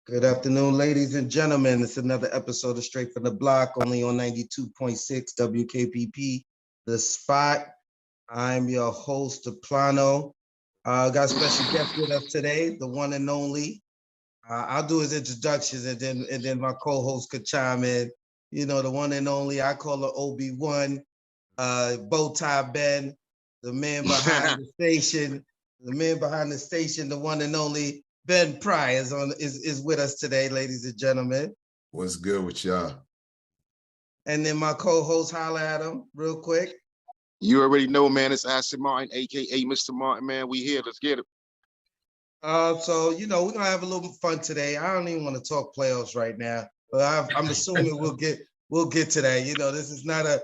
Good afternoon, ladies and gentlemen. It's another episode of Straight from the Block, only on 92.6 WKPP, The Spot. I'm your host, Plano. Got a special guest with us today, the one and only. I'll do his introductions and then my co-host could chime in. You know, the one and only, I call her Obi-Wan, Bowtie Ben, the man behind the station, the one and only Ben Pry is with us today, ladies and gentlemen. What's good with y'all? And then my co-host, holla at him real quick. You already know, man. It's Aston Martin, aka Mr. Martin, man. We here. Let's get it. So you know, we're gonna have a little fun today. I don't even want to talk playoffs right now, but I'm assuming we'll get to that. You know, it's not a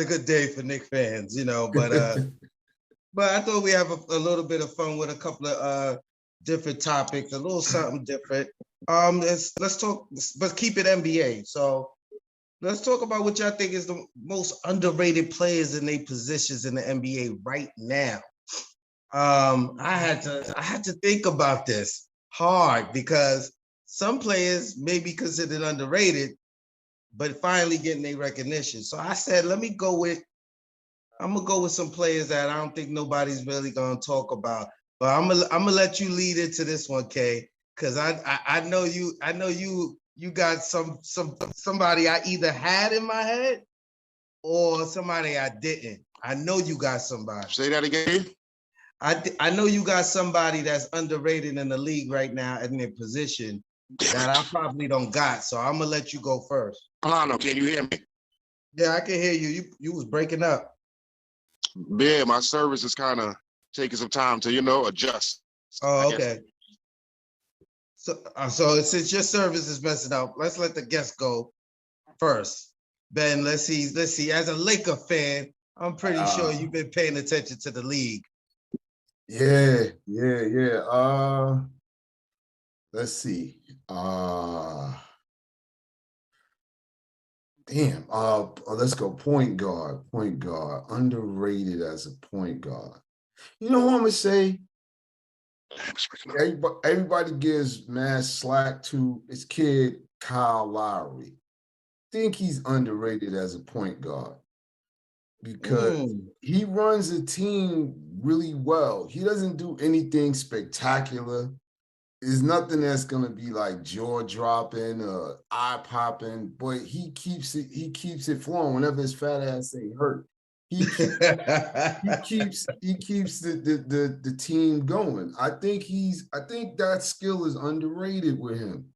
good day for Knicks fans, you know, but I thought we have a little bit of fun with a couple of different topics, a little something different. Let's talk, but keep it NBA. So let's talk about what y'all think is the most underrated players in their positions in the NBA right now. I had to think about this hard because some players may be considered underrated, but finally getting their recognition. So I said, I'm gonna go with some players that I don't think nobody's really gonna talk about. But I'm gonna let you lead into this one, Kay, because I know you got somebody I either had in my head or somebody I didn't. I know you got somebody. Say that again. I know you got somebody that's underrated in the league right now in their position that I probably don't got. So I'm gonna let you go first. Plano, can you hear me? Yeah, I can hear you. You was breaking up. Yeah, my service is kind of taking some time to, adjust. Oh, okay. So since your service is messing up, let's let the guest go first. Ben, let's see. As a Laker fan, I'm pretty sure you've been paying attention to the league. Yeah. Let's see. Let's go point guard. Underrated as a point guard. You know what I'm gonna say? Everybody gives mad slack to his kid, Kyle Lowry. I think he's underrated as a point guard because he runs a team really well. He doesn't do anything spectacular. There's nothing that's gonna be like jaw dropping or eye popping, but he keeps it flowing whenever his fat ass ain't hurt. He keeps the team going. I think that skill is underrated with him.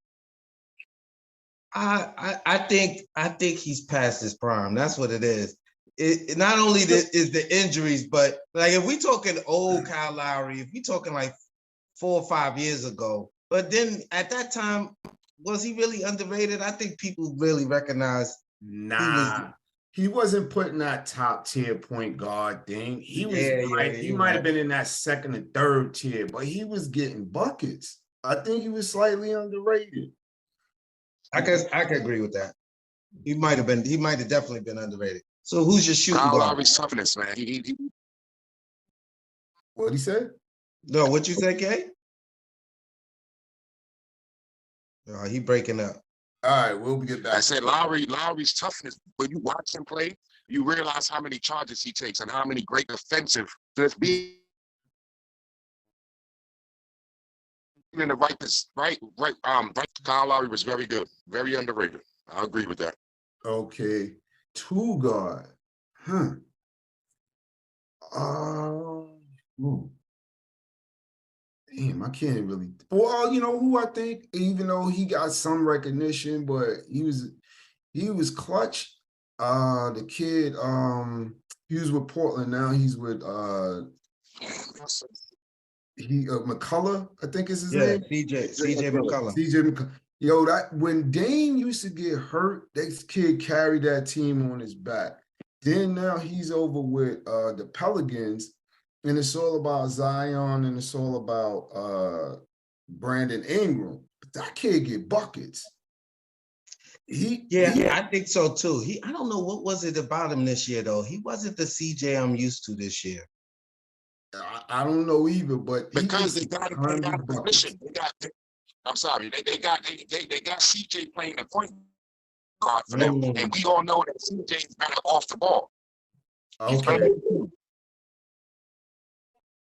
I think he's past his prime. That's what it is. It not only is the injuries, but like if we talking old Kyle Lowry, if we talking like 4 or 5 years ago, but then at that time, was he really underrated? I think people really recognized. He wasn't putting that top tier point guard thing. He might have been in that second and third tier, but he was getting buckets. I think he was slightly underrated. I can agree with that. He might have definitely been underrated. So who's your shooting guard? Kyle Lowry's toughness, man. What'd he say? No, what you say, Kay? He breaking up. All right, we'll get back. I said Lowry's toughness. When you watch him play, you realize how many charges he takes and how many great defensive. Just being in the right. Kyle Lowry was very good, very underrated. I agree with that. Okay, two guard. Damn, I can't really. Well, you know who I think, even though he got some recognition, but he was clutch. The kid, he was with Portland. Now he's with McCullough, I think is his name. CJ McCullough. CJ McCullough. Yo, that when Dame used to get hurt, this kid carried that team on his back. Then now he's over with the Pelicans. And it's all about Zion and it's all about Brandon Ingram. But that kid get buckets. I think so too. I don't know what was it about him this year though. He wasn't the CJ I'm used to this year. I don't know either, but because they got a position. I'm sorry. They got CJ playing the point guard for them, and we all know that CJ is better off the ball. Okay.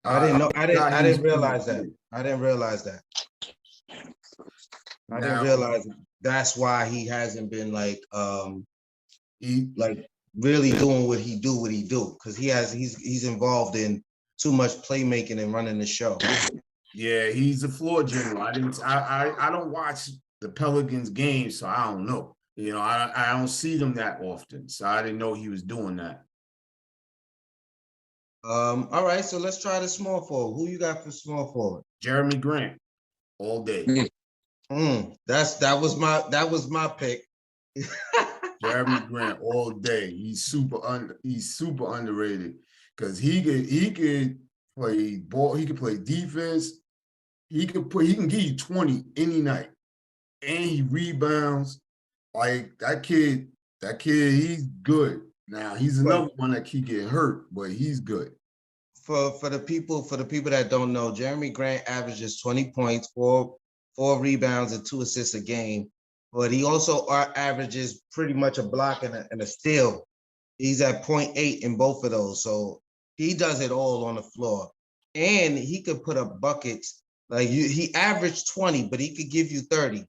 I didn't know. I didn't realize that. Good. I didn't realize that. I didn't Now, realize that's why he hasn't been like he, really doing what he do because he's involved in too much playmaking and running the show. yeah, he's a floor general. I don't watch the Pelicans games, so I don't know. You know, I don't see them that often, so I didn't know he was doing that. All right, so let's try the small forward. Who you got for small forward? Jeremy Grant, all day. That was my pick. Jeremy Grant, all day. He's super underrated because he could play ball. He could play defense. He can give you 20 any night, and he rebounds. Like that kid, he's good. Now he's another one that keep getting hurt, but he's good. For the people that don't know, Jeremy Grant averages 20 points, four rebounds, and 2 assists a game. But he also averages pretty much a block and a steal. He's at 0.8 in both of those. So he does it all on the floor. And he could put up buckets. He averaged 20, but he could give you 30.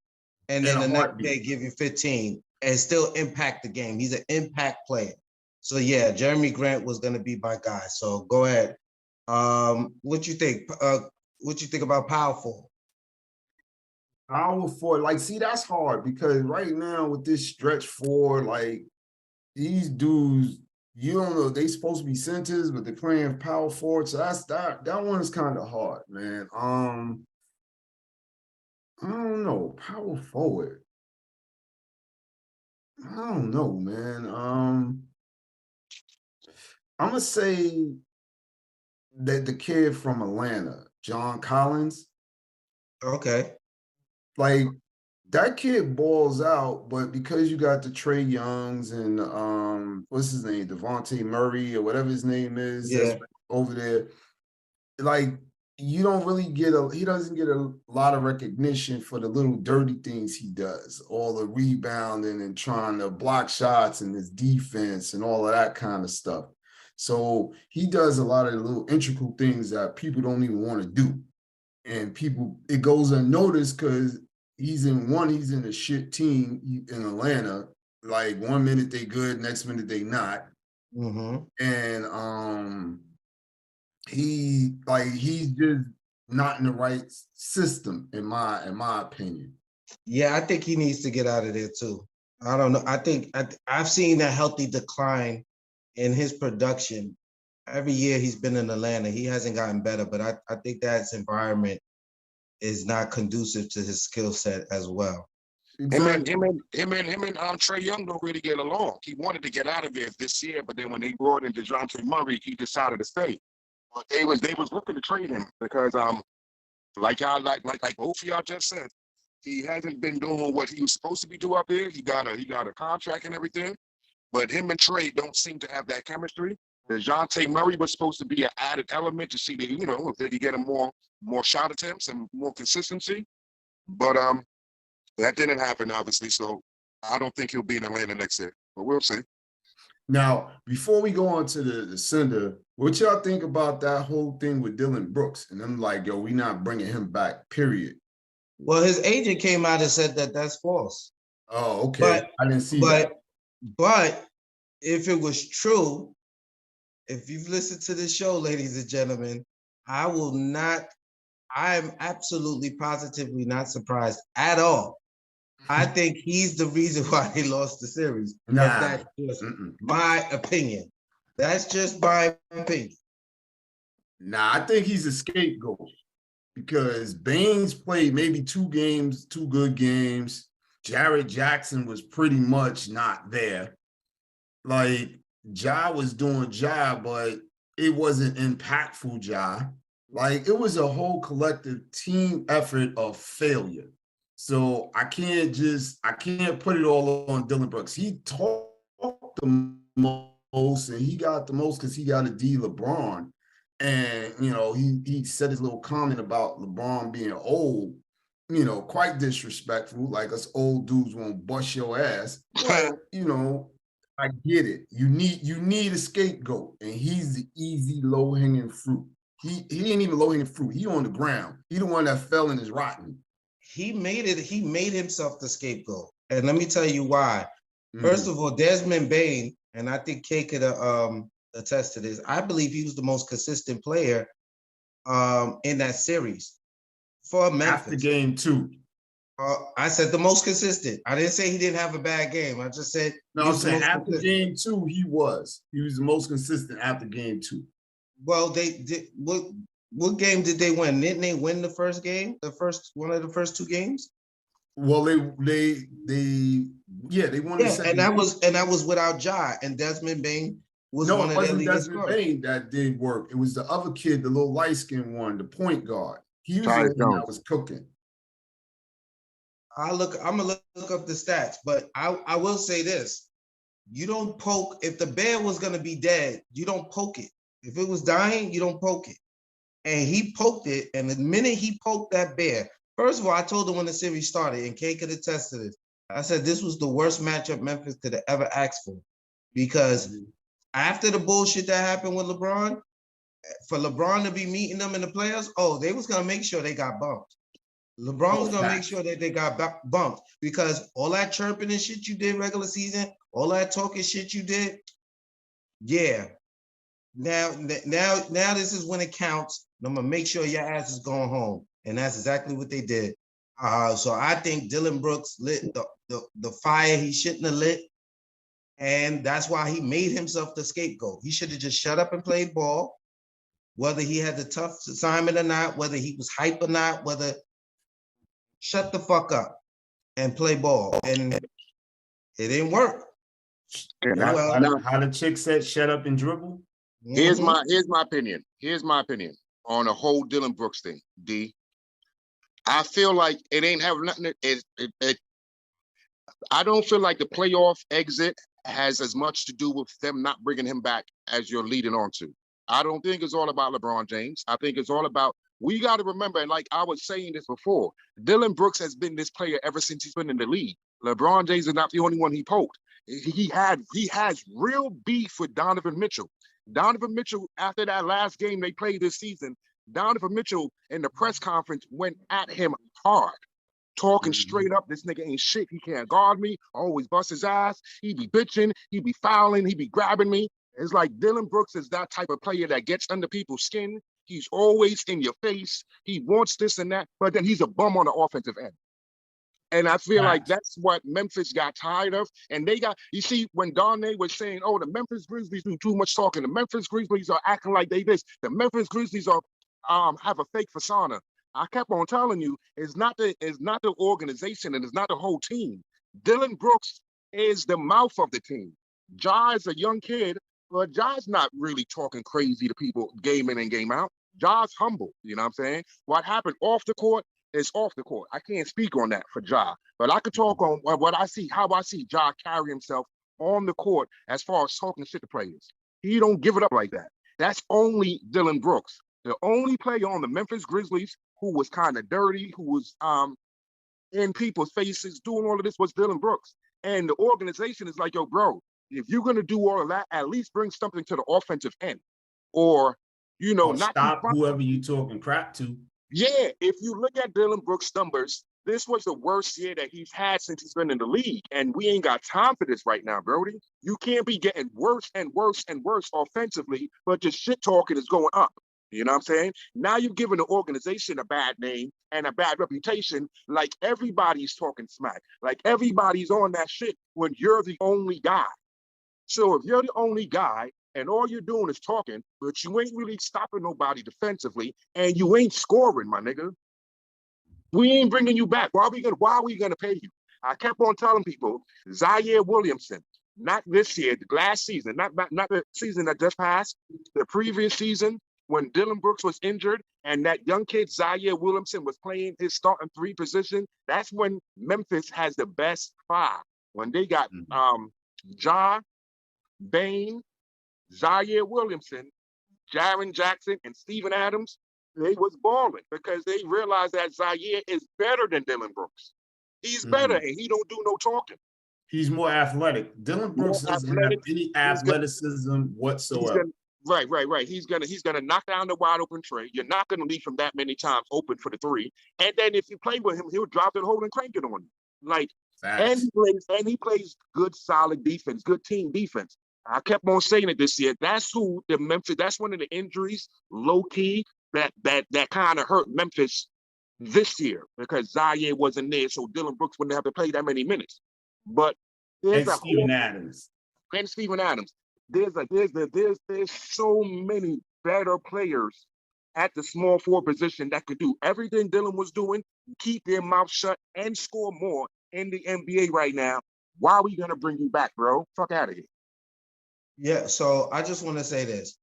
And then the next day give you 15 and still impact the game. He's an impact player. So yeah, Jeremy Grant was gonna be my guy. So go ahead. What you think? What you think about power forward? Power forward, see, that's hard because right now with this stretch forward, these dudes, you don't know, they supposed to be centers, but they're playing power forward. So that one is kind of hard, man. I don't know, power forward. I don't know, man. I'm gonna say that the kid from Atlanta, John Collins. Okay. That kid balls out, but because you got the Trae Youngs and what's his name, Devontae Murray or whatever his name is, that's over there, you don't really he doesn't get a lot of recognition for the little dirty things he does, all the rebounding and trying to block shots and his defense and all of that kind of stuff. So he does a lot of the little integral things that people don't even want to do. And it goes unnoticed because he's in a shit team in Atlanta. 1 minute they good, next minute they not. And he's just not in the right system in my opinion. Yeah, I think he needs to get out of there too. I don't know. I think I've seen a healthy decline in his production. Every year he's been in Atlanta, he hasn't gotten better, but I think that environment is not conducive to his skill set as well. Exactly. Him and Trae Young don't really get along. He wanted to get out of there this year, but then when they brought in DeJounte Murray, he decided to stay. But they was looking to trade him because like both of y'all just said, he hasn't been doing what he was supposed to be doing up there. He got a contract and everything, but him and Trae don't seem to have that chemistry. DeJounte Murray was supposed to be an added element to see that, if they could get him more shot attempts and more consistency. But that didn't happen, obviously. So I don't think he'll be in Atlanta next year, but we'll see. Now, before we go on to the sender, what y'all think about that whole thing with Dylan Brooks? And I'm like, yo, we not bringing him back, period. Well, his agent came out and said that that's false. Oh, okay. I didn't see that. But if it was true, if you've listened to this show, ladies and gentlemen, I am absolutely positively not surprised at all. I think he's the reason why they lost the series. That's just my opinion. That's just my opinion. Nah, I think he's a scapegoat because Baines played maybe 2 good games. Jared Jackson was pretty much not there. Ja was doing Ja, but it wasn't impactful Ja. It was a whole collective team effort of failure. So I can't put it all on Dylan Brooks. He talked the most and he got the most because he got a D LeBron. And, he said his little comment about LeBron being old. you know, quite disrespectful, like us old dudes won't bust your ass. But, you know, I get it. You need a scapegoat, and he's the easy, low-hanging fruit. He ain't even low-hanging fruit. He on the ground. He the one that fell and is rotten. He made himself the scapegoat. And let me tell you why. First of all, Desmond Bane, and I think Kay could attest to this, I believe he was the most consistent player in that series for Memphis. After game 2. I said the most consistent. I didn't say he didn't have a bad game. I just said no. I'm saying after game 2, he was the most consistent after game 2. Well, they did. What game did they win? Didn't they win the first game? One of the first 2 games. Well, they won the second. And that was without Ja, and Desmond Bane was one of their leading scorers. Desmond Bane that did work. It was the other kid, the little light-skinned one, the point guard. He was the one that was cooking. I'm gonna look up the stats, but I will say this: you don't poke. If the bear was gonna be dead, you don't poke it. If it was dying, you don't poke it. And he poked it, and the minute he poked that bear, first of all, I told him when the series started, and Kay could attest to this. I said this was the worst matchup Memphis could have ever asked for, because after the bullshit that happened with LeBron, for LeBron to be meeting them in the playoffs, they was gonna make sure they got bumped. LeBron was gonna make sure that they got bumped, because all that chirping and shit you did regular season, all that talking shit you did, yeah. Now this is when it counts. I'm gonna make sure your ass is going home, and that's exactly what they did. So I think Dillon Brooks lit the fire he shouldn't have lit, and that's why he made himself the scapegoat. He should have just shut up and played ball, whether he had the tough assignment or not, whether he was hype or not, whether. Shut the fuck up and play ball. And it didn't work. How the chick said, shut up and dribble? Here's my opinion. Here's my opinion on the whole Dillon Brooks thing, D. I feel like it ain't have nothing. I don't feel like the playoff exit has as much to do with them not bringing him back as you're leading on to. I don't think it's all about LeBron James. I think it's all about, we got to remember, and like I was saying this before, Dillon Brooks has been this player ever since he's been in the league. LeBron James is not the only one he poked. He has real beef with Donovan Mitchell. Donovan Mitchell, after that last game they played this season, Donovan Mitchell in the press conference went at him hard, talking straight up, this nigga ain't shit, he can't guard me, always bust his ass, he be bitching, he be fouling, he be grabbing me. It's like Dillon Brooks is that type of player that gets under people's skin. He's always in your face. He wants this and that, but then he's a bum on the offensive end. And I feel like that's what Memphis got tired of. And they got, you see, when Darnay was saying, the Memphis Grizzlies do too much talking. The Memphis Grizzlies are acting like they this. The Memphis Grizzlies are have a fake persona. I kept on telling you, it's not the organization and it's not the whole team. Dillon Brooks is the mouth of the team. Ja is a young kid, but Ja's not really talking crazy to people game in and game out. Ja's humble, you know what I'm saying? What happened off the court is off the court. I can't speak on that for Ja, but I could talk on what I see, how I see Ja carry himself on the court as far as talking shit to players. He don't give it up like that. That's only Dillon Brooks. The only player on the Memphis Grizzlies who was kind of dirty, who was in people's faces doing all of this was Dillon Brooks. And the organization is like, yo, bro, if you're going to do all of that, at least bring something to the offensive end. Or, not stop whoever you talking crap to. Yeah, if you look at Dillon Brooks' numbers, this was the worst year that he's had since he's been in the league. And we ain't got time for this right now, Brody. You can't be getting worse and worse and worse offensively, but your shit talking is going up. You know what I'm saying? Now you've given the organization a bad name and a bad reputation, like everybody's talking smack, like everybody's on that shit when you're the only guy. So if you're the only guy and all you're doing is talking, but you ain't really stopping nobody defensively and you ain't scoring, my nigga, we ain't bringing you back. Why are we gonna pay you? I kept on telling people, Zaire Williamson, not this year, the last season, not the season that just passed, the previous season, when Dillon Brooks was injured and that young kid, Zaire Williamson, was playing his starting 3 position, that's when Memphis has the best 5. When they got Ja, Bane, Zaire Williamson, Jaren Jackson, and Steven Adams, they was balling because they realized that Zaire is better than Dylan Brooks. He's better, and he don't do no talking. He's more athletic. Dylan Brooks doesn't have any athleticism whatsoever. Right. He's gonna knock down the wide open tray. You're not gonna leave him that many times open for the three. And then if you play with him, he'll drop it, hold, and crank it on you. Like, and he plays good, solid defense, good team defense. I kept on saying it this year. That's who the Memphis. That's one of the injuries, low key, that kind of hurt Memphis this year because Zaire wasn't there, so Dylan Brooks wouldn't have to play that many minutes. But there's Steven Adams. And Steven Adams. There's so many better players at the small forward position that could do everything Dylan was doing, keep their mouth shut, and score more in the NBA right now. Why are we gonna bring you back, bro? Fuck out of here. Yeah, so I just want to say this.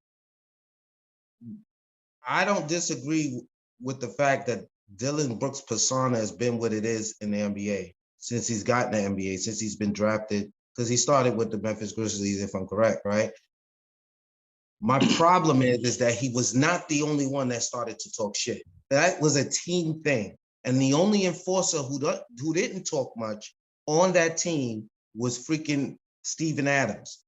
I don't disagree with the fact that Dylan Brooks' persona has been what it is in the NBA since he's gotten the NBA, since he's been drafted, because he started with the Memphis Grizzlies, if I'm correct, right? My problem is that he was not the only one that started to talk shit. That was a team thing. And the only enforcer who didn't talk much on that team was freaking Steven Adams.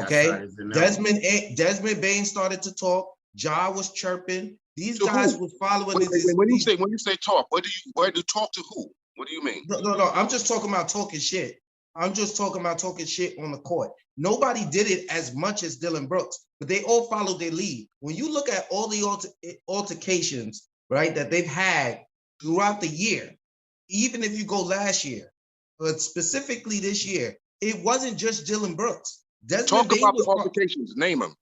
Okay? Desmond Bain started to talk. Ja was chirping. These guys was following when you say talk, where do you talk to who? What do you mean? No. I'm just talking about talking shit. I'm just talking about talking shit on the court. Nobody did it as much as Dylan Brooks, but they all followed their lead. When you look at all the altercations, right, that they've had throughout the year, even if you go last year, but specifically this year, it wasn't just Dylan Brooks. Talk about the altercations. Name them.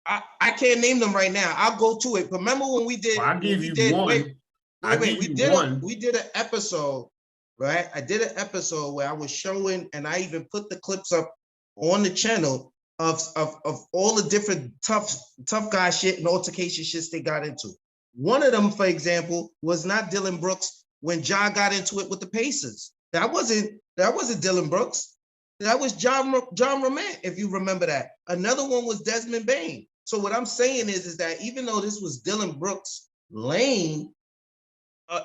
I can't name them right now. I'll go to it. But remember when we did? I'll give you one. We did an episode, right? I did an episode where I was showing, and I even put the clips up on the channel of all the different tough guy shit and altercation shits they got into. One of them, for example, was not Dylan Brooks when Ja got into it with the Pacers. That wasn't Dylan Brooks. That was John Romant, if you remember that. Another one was Desmond Bain. So what I'm saying is that even though this was Dylan Brooks' lane,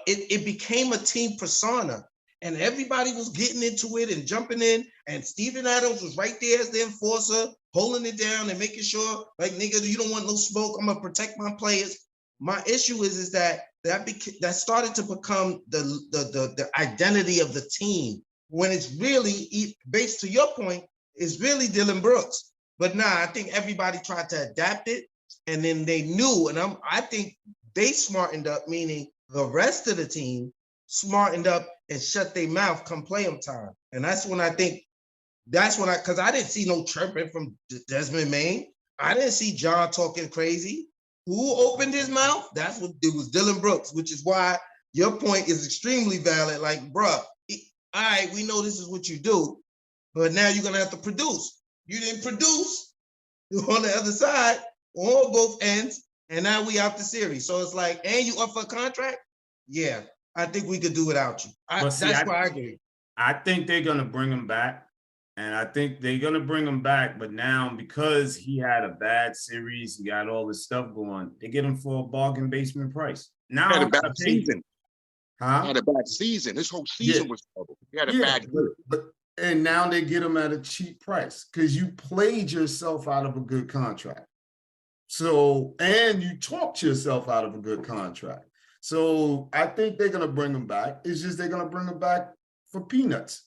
it became a team persona, and everybody was getting into it and jumping in, and Steven Adams was right there as the enforcer, holding it down and making sure, like, nigga, you don't want no smoke, I'm gonna protect my players. My issue is that started to become the identity of the team, when it's really, based to your point, is really Dylan Brooks. But I think everybody tried to adapt it, and then they knew, and I think they smartened up, meaning the rest of the team smartened up and shut their mouth come playoff time. And because I didn't see no chirping from Desmond Bain. I didn't see John talking crazy. Who opened his mouth? It was Dylan Brooks, which is why your point is extremely valid. Like, bruh, all right, we know this is what you do, but now you're gonna have to produce. You didn't produce on the other side, on both ends, and now we out the series. So it's like, and you up for a contract? Yeah, I think we could do without you. That's why I agree. I think they're gonna bring him back, and I think they're gonna bring him back. But now, because he had a bad series, he got all this stuff going, they get him for a bargain basement price. Now, he had a bad season. Huh? He had a bad season. This whole season was trouble. He had a bad year. And now they get him at a cheap price because you played yourself out of a good contract. So, and you talked yourself out of a good contract. So I think they're going to bring him back. It's just they're going to bring him back for peanuts.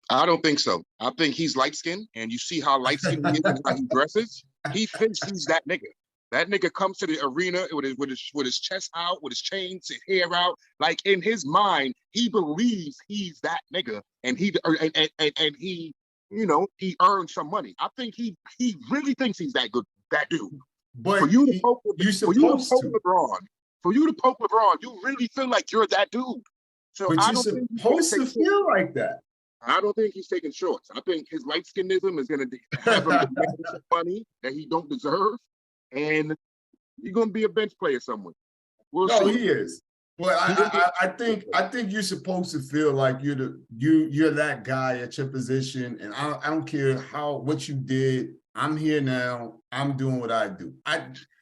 I don't think so. I think he's light-skinned, and you see how light-skinned he is and how he dresses. He thinks he's that nigga. That nigga comes to the arena with his chest out, with his chains, his hair out. Like, in his mind, he believes he's that nigga, and he earned some money. I think he really thinks he's that good, that dude. But for you to poke LeBron, you really feel like you're that dude. So but you're supposed to feel like that. I don't think he's taking shorts. I think his light-skinnedism is going to have him some money that he don't deserve. And you're gonna be a bench player somewhere. We'll see. He is. But I think you're supposed to feel like you're that guy at your position, and I don't care what you did. I'm here now. I'm doing what I do.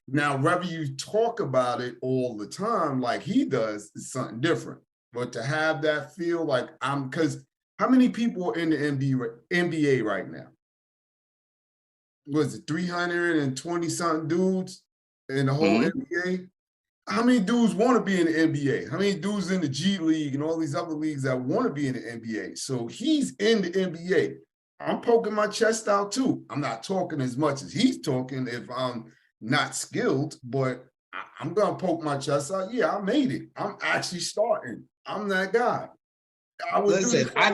Now, whether you talk about it all the time like he does is something different. But to have that feel like because how many people are in the NBA right now? Was it 320 something dudes in the whole NBA? How many dudes want to be in the NBA? How many dudes in the G League and all these other leagues that want to be in the NBA? So he's in the NBA. I'm poking my chest out too. I'm not talking as much as he's talking if I'm not skilled, but I'm going to poke my chest out. Yeah, I made it. I'm actually starting. I'm that guy. I would Listen, I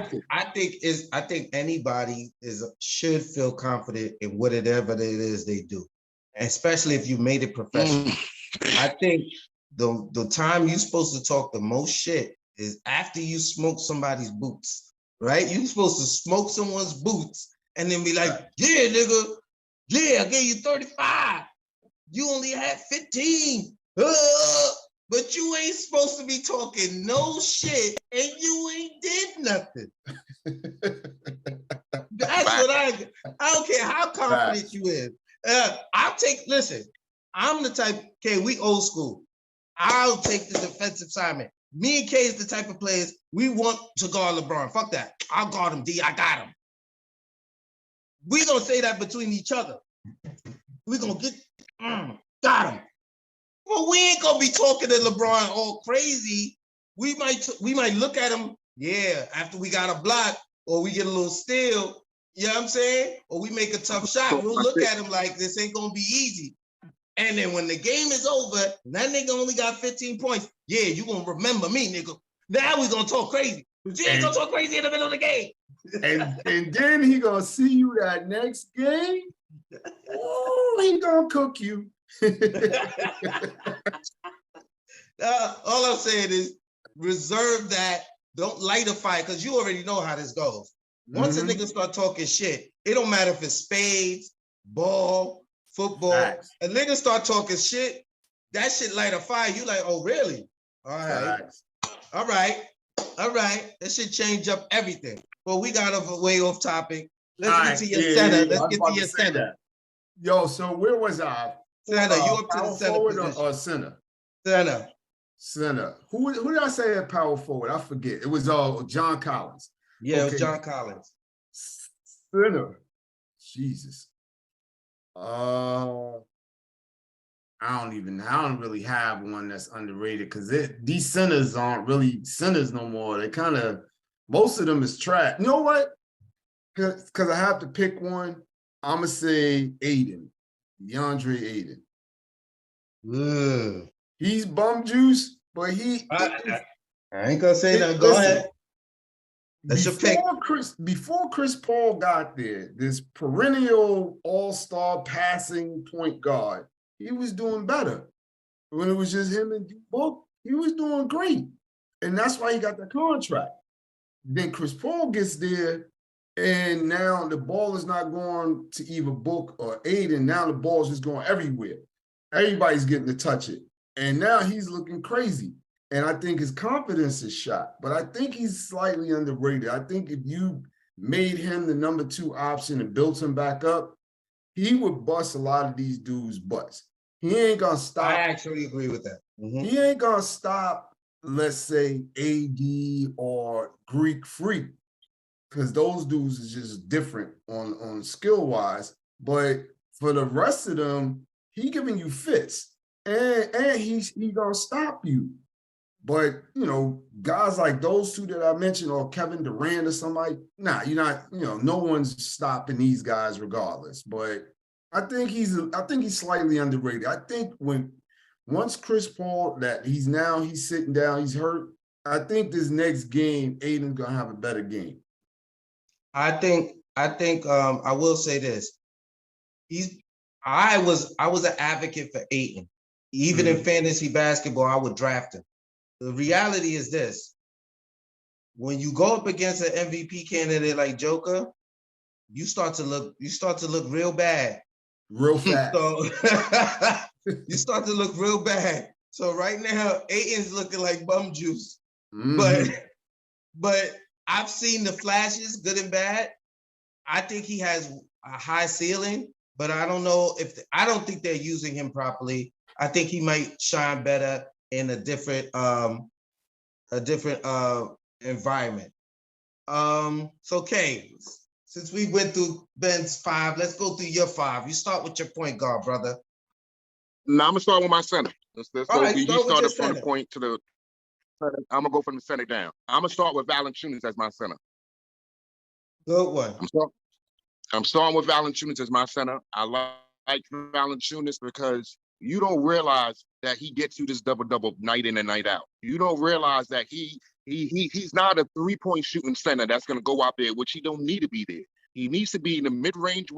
think anybody should feel confident in whatever it is they do, especially if you made it professional. I think the time you're supposed to talk the most shit is after you smoke somebody's boots, right? You're supposed to smoke someone's boots and then be like, yeah, nigga, yeah, I gave you 35. You only had 15. But you ain't supposed to be talking no shit and you ain't did nothing. That's what I don't care how confident you is. Listen, I'm the type, okay, we old school. I'll take the defensive assignment. Me and Kay is the type of players we want to guard LeBron. Fuck that. I'll guard him, D. I got him. We're going to say that between each other. We're going to get, got him. Well, we ain't going to be talking to LeBron all crazy. We might look at him, yeah, after we got a block or we get a little steal, you know what I'm saying? Or we make a tough shot. We'll look at him like this ain't going to be easy. And then when the game is over, that nigga only got 15 points. Yeah, you gonna remember me, nigga. Now we gonna talk crazy. But you ain't gonna talk crazy in the middle of the game. And then he gonna see you that next game. Oh, he gonna cook you. All I'm saying is reserve that. Don't light a fire because you already know how this goes. Once a nigga start talking shit, it don't matter if it's spades, ball, football. Facts. A nigga start talking shit, that shit light a fire. You like, oh, really? All right. Facts. All right. That should change up everything. Well, we got a way off topic. Let's get to your center. Let's get to your center. Yo, so where was I? Center, you up to the center position. Or center? Center. Who did I say at power forward? I forget. It was John Collins. Yeah, okay. It was John Collins. Center. Jesus. I don't really have one that's underrated because these centers aren't really centers no more. They kind of, most of them is trash. You know what? Because I have to pick one, I'm going to say Ayton, DeAndre Ayton. He's bum juice, but I ain't going to say that. Go ahead. That's your pick. Before Chris Paul got there, this perennial all-star passing point guard, he was doing better. When it was just him and D-Book, he was doing great. And that's why he got the contract. Then Chris Paul gets there, and now the ball is not going to either Book or Ayton. Now the ball is just going everywhere. Everybody's getting to touch it. And now he's looking crazy. And I think his confidence is shot, but I think he's slightly underrated. I think if you made him the number 2 option and built him back up, he would bust a lot of these dudes' butts. He ain't gonna stop. I actually agree with that. He ain't gonna stop, let's say, AD or Greek Freak, because those dudes is just different on skill-wise. But for the rest of them, he giving you fits, and he's gonna stop you. But, you know, guys like those two that I mentioned, or Kevin Durant or somebody, nah, you're not, you know, no one's stopping these guys regardless. But I think he's slightly underrated. I think once Chris Paul, he's sitting down, he's hurt, I think this next game, Ayton's gonna have a better game. I think I will say this. I was an advocate for Ayton. Even in fantasy basketball, I would draft him. The reality is this: when you go up against an MVP candidate like Joker, you start to look real bad. Real fast. So you start to look real bad. So right now, Ayton's looking like bum juice. But I've seen the flashes, good and bad. I think he has a high ceiling, but I don't know I don't think they're using him properly. I think he might shine better in a different environment. So Kay, since we went through Ben's 5, let's go through your 5. You start with your point guard, brother. Now I'm gonna start with my center. Let's All go. right, He start with your started from the center. point to the. I'm gonna go from the center down. I'm gonna start with Valanciunas as my center. Good one. I'm starting with Valanciunas as my center. I like Valanciunas because you don't realize that he gets you this double-double night in and night out. You don't realize that he's not a three-point shooting center that's going to go out there, which he don't need to be there. He needs to be in the mid-range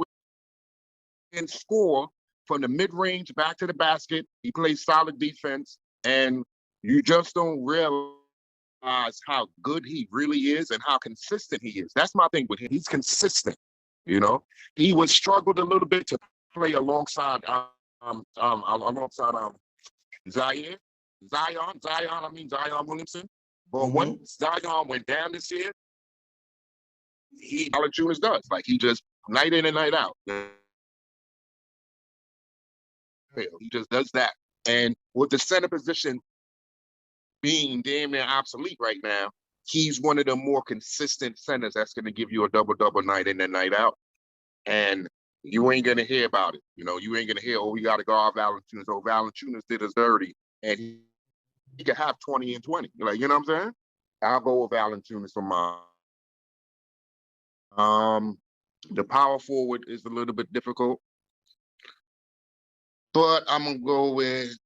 and score from the mid-range back to the basket. He plays solid defense, and you just don't realize how good he really is and how consistent he is. That's my thing with him. He's consistent. You know, he was struggled a little bit to play alongside Zion Williamson. But when Zion went down this year, Valanciunas does. Like, he just night in and night out. He just does that. And with the center position being damn near obsolete right now, he's one of the more consistent centers that's going to give you a double-double night in and night out. And you ain't going to hear about it. You know, you ain't going to hear, oh, we got to guard Valanciunas. Oh, Valanciunas did us dirty. And he could have 20 and 20. Like, you know what I'm saying? I'll go with Valanciunas for mine. The power forward is a little bit difficult. But I'm going to go with,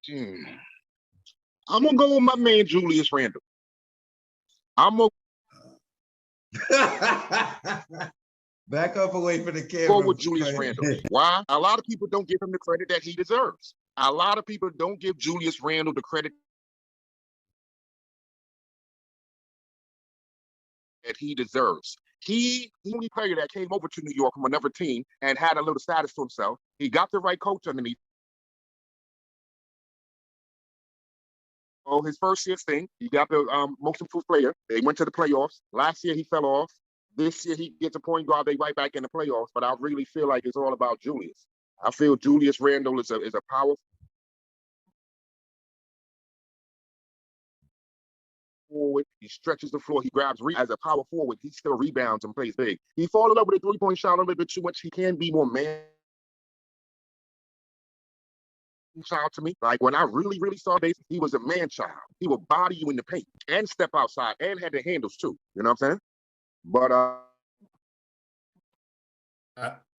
my man, Julius Randle. Back up away from the camera. Go with Julius Randle. Why? A lot of people don't give him the credit that he deserves. A lot of people don't give Julius Randle the credit that he deserves. He's the only player that came over to New York from another team and had a little status to himself. He got the right coach underneath. Oh, his first year thing, he got the most improved player. They went to the playoffs. Last year, he fell off. This year, he gets a point guard. They right back in the playoffs. But I really feel like it's all about Julius. I feel Julius Randle is a powerful forward. He stretches the floor. He grabs as a power forward. He still rebounds and plays big. He falls in love with a three-point shot a little bit too much. He can be more man. Child to me, like when I really saw Davis, he was a man child. He would body you in the paint and step outside and had the handles too. You know what I'm saying? But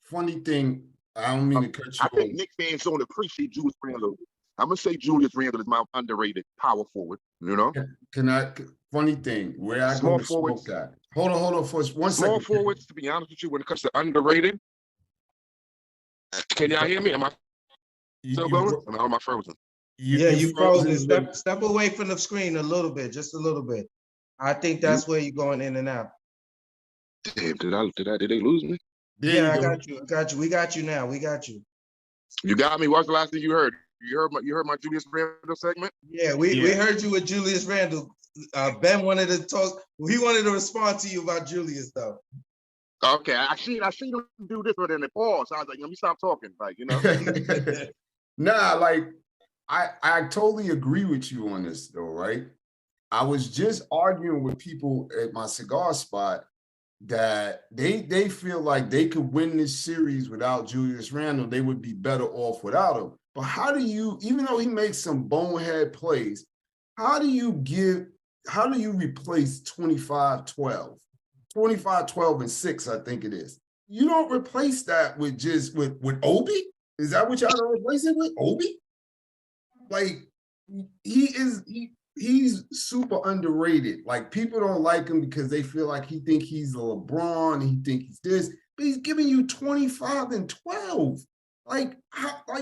funny thing, I don't mean to cut you off. I think Knicks fans don't appreciate Julius Randle. I'm gonna say Julius Randle is my underrated power forward. You know? Funny thing, where I small go to forwards. Smoke at. Hold on for 1 second. Small forwards, to be honest with you, when it comes to underrated. Can y'all hear me? Am I still going? Or am I frozen? You frozen. Step away from the screen a little bit, just a little bit. I think that's where you're going in and out. Damn, did they lose me? Yeah, I got you. We got you now. We got you. You got me. What's the last thing you heard? You heard my Julius Randle segment? Yeah, we heard you with Julius Randle. Ben wanted to talk. He wanted to respond to you about Julius, though. Okay, I seen him do this, but then it paused. So I was like, let me stop talking. Like, you know. Nah, like I totally agree with you on this, though, right? I was just arguing with people at my cigar spot that they feel like they could win this series without Julius Randle. They would be better off without him. But how do you, even though he makes some bonehead plays, how do you replace 25-12? 25-12 and 6, I think it is. You don't replace that with Obi? Is that what y'all don't replace it with? Obi? Like, he's super underrated. Like, people don't like him because they feel like he think he's a LeBron, he think he's this, but he's giving you 25 and 12. Like,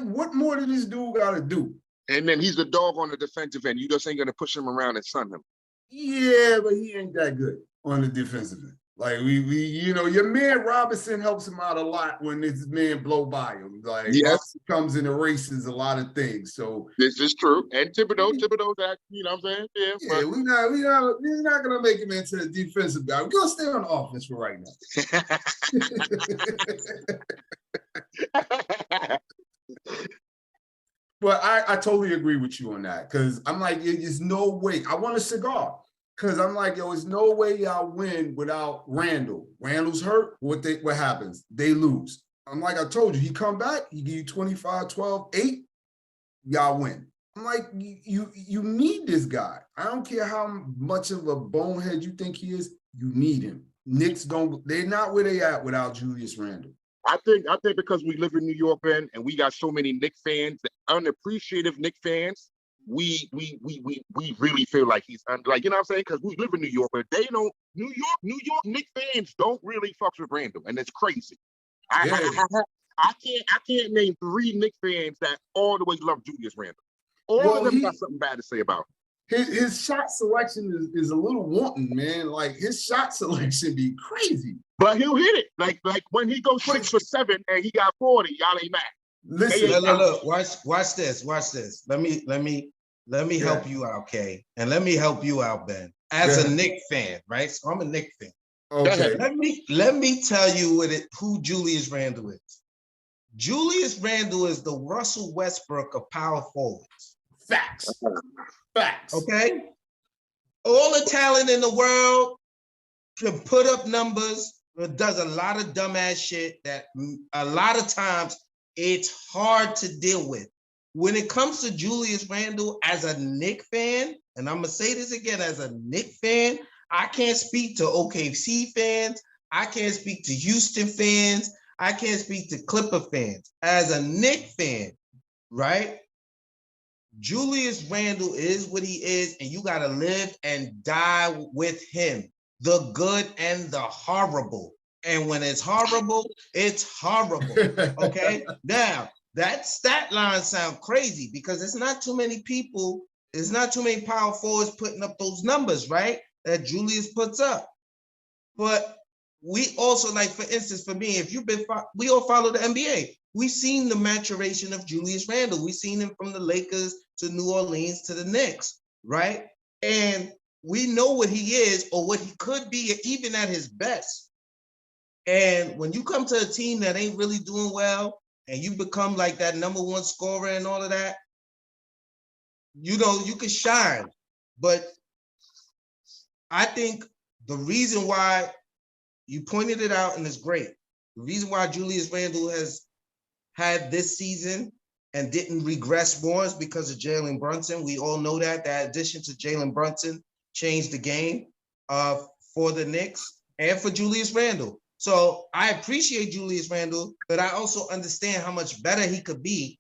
what more did this dude got to do? And then he's the dog on the defensive end. You just ain't gonna push him around and sun him. Yeah, but he ain't that good on the defensive end. Like, we your man Robinson helps him out a lot when this man blow by him. Like, yes, comes and erases a lot of things. So this is true. And Thibodeau's that, you know what I'm saying? Yeah, but we're not gonna make him into the defensive guy. We're gonna stay on offense for right now. But I totally agree with you on that because I'm like, there's no way. I want a cigar because I'm like, yo, there's no way y'all win without Randall. Randall's hurt. What happens? They lose. I'm like, I told you, he come back, he give you 25, 12, 8, y'all win. I'm like, you need this guy. I don't care how much of a bonehead you think he is, you need him. Knicks they're not where they at without Julius Randle. I think because we live in New York, Ben, and we got so many Knicks fans, unappreciative Knicks fans, we really feel like he's like, you know what I'm saying? Because we live in New York, but they don't. New York Knicks fans don't really fuck with Randle, and it's crazy. I can't name 3 Knicks fans that all the way love Julius Randle. All of them got something bad to say about him. His shot selection is a little wanting, man. Like his shot selection be crazy. But he'll hit it. Like when he goes 6 for 7 and he got 40, y'all ain't mad. Listen, look. Watch this. Let me help you out, Kay, and let me help you out, Ben. As a Knicks fan, right? So I'm a Knicks fan. Okay. Let me tell you who Julius Randle is. Julius Randle is the Russell Westbrook of power forwards. Facts. Okay? All the talent in the world, can put up numbers, but does a lot of dumbass shit that a lot of times it's hard to deal with. When it comes to Julius Randle as a Knicks fan, and I'm going to say this again, as a Knicks fan, I can't speak to OKC fans. I can't speak to Houston fans. I can't speak to Clipper fans. As a Knicks fan, right? Julius Randle is what he is, and you got to live and die with him. The good and the horrible. And when it's horrible, it's horrible. Okay? Now, that stat line sounds crazy because it's not too many people, it's not too many power forwards putting up those numbers, right? That Julius puts up. But we also, like, for instance, for me, we all follow the NBA. We've seen the maturation of Julius Randle. We've seen him from the Lakers to New Orleans to the Knicks, right? And we know what he is or what he could be even at his best. And when you come to a team that ain't really doing well and you become like that #1 scorer and all of that, you know, you can shine. But I think the reason why you pointed it out, and it's great, the reason why Julius Randle has had this season and didn't regress more is because of Jalen Brunson. We all know that. That addition to Jalen Brunson changed the game for the Knicks and for Julius Randle. So I appreciate Julius Randle, but I also understand how much better he could be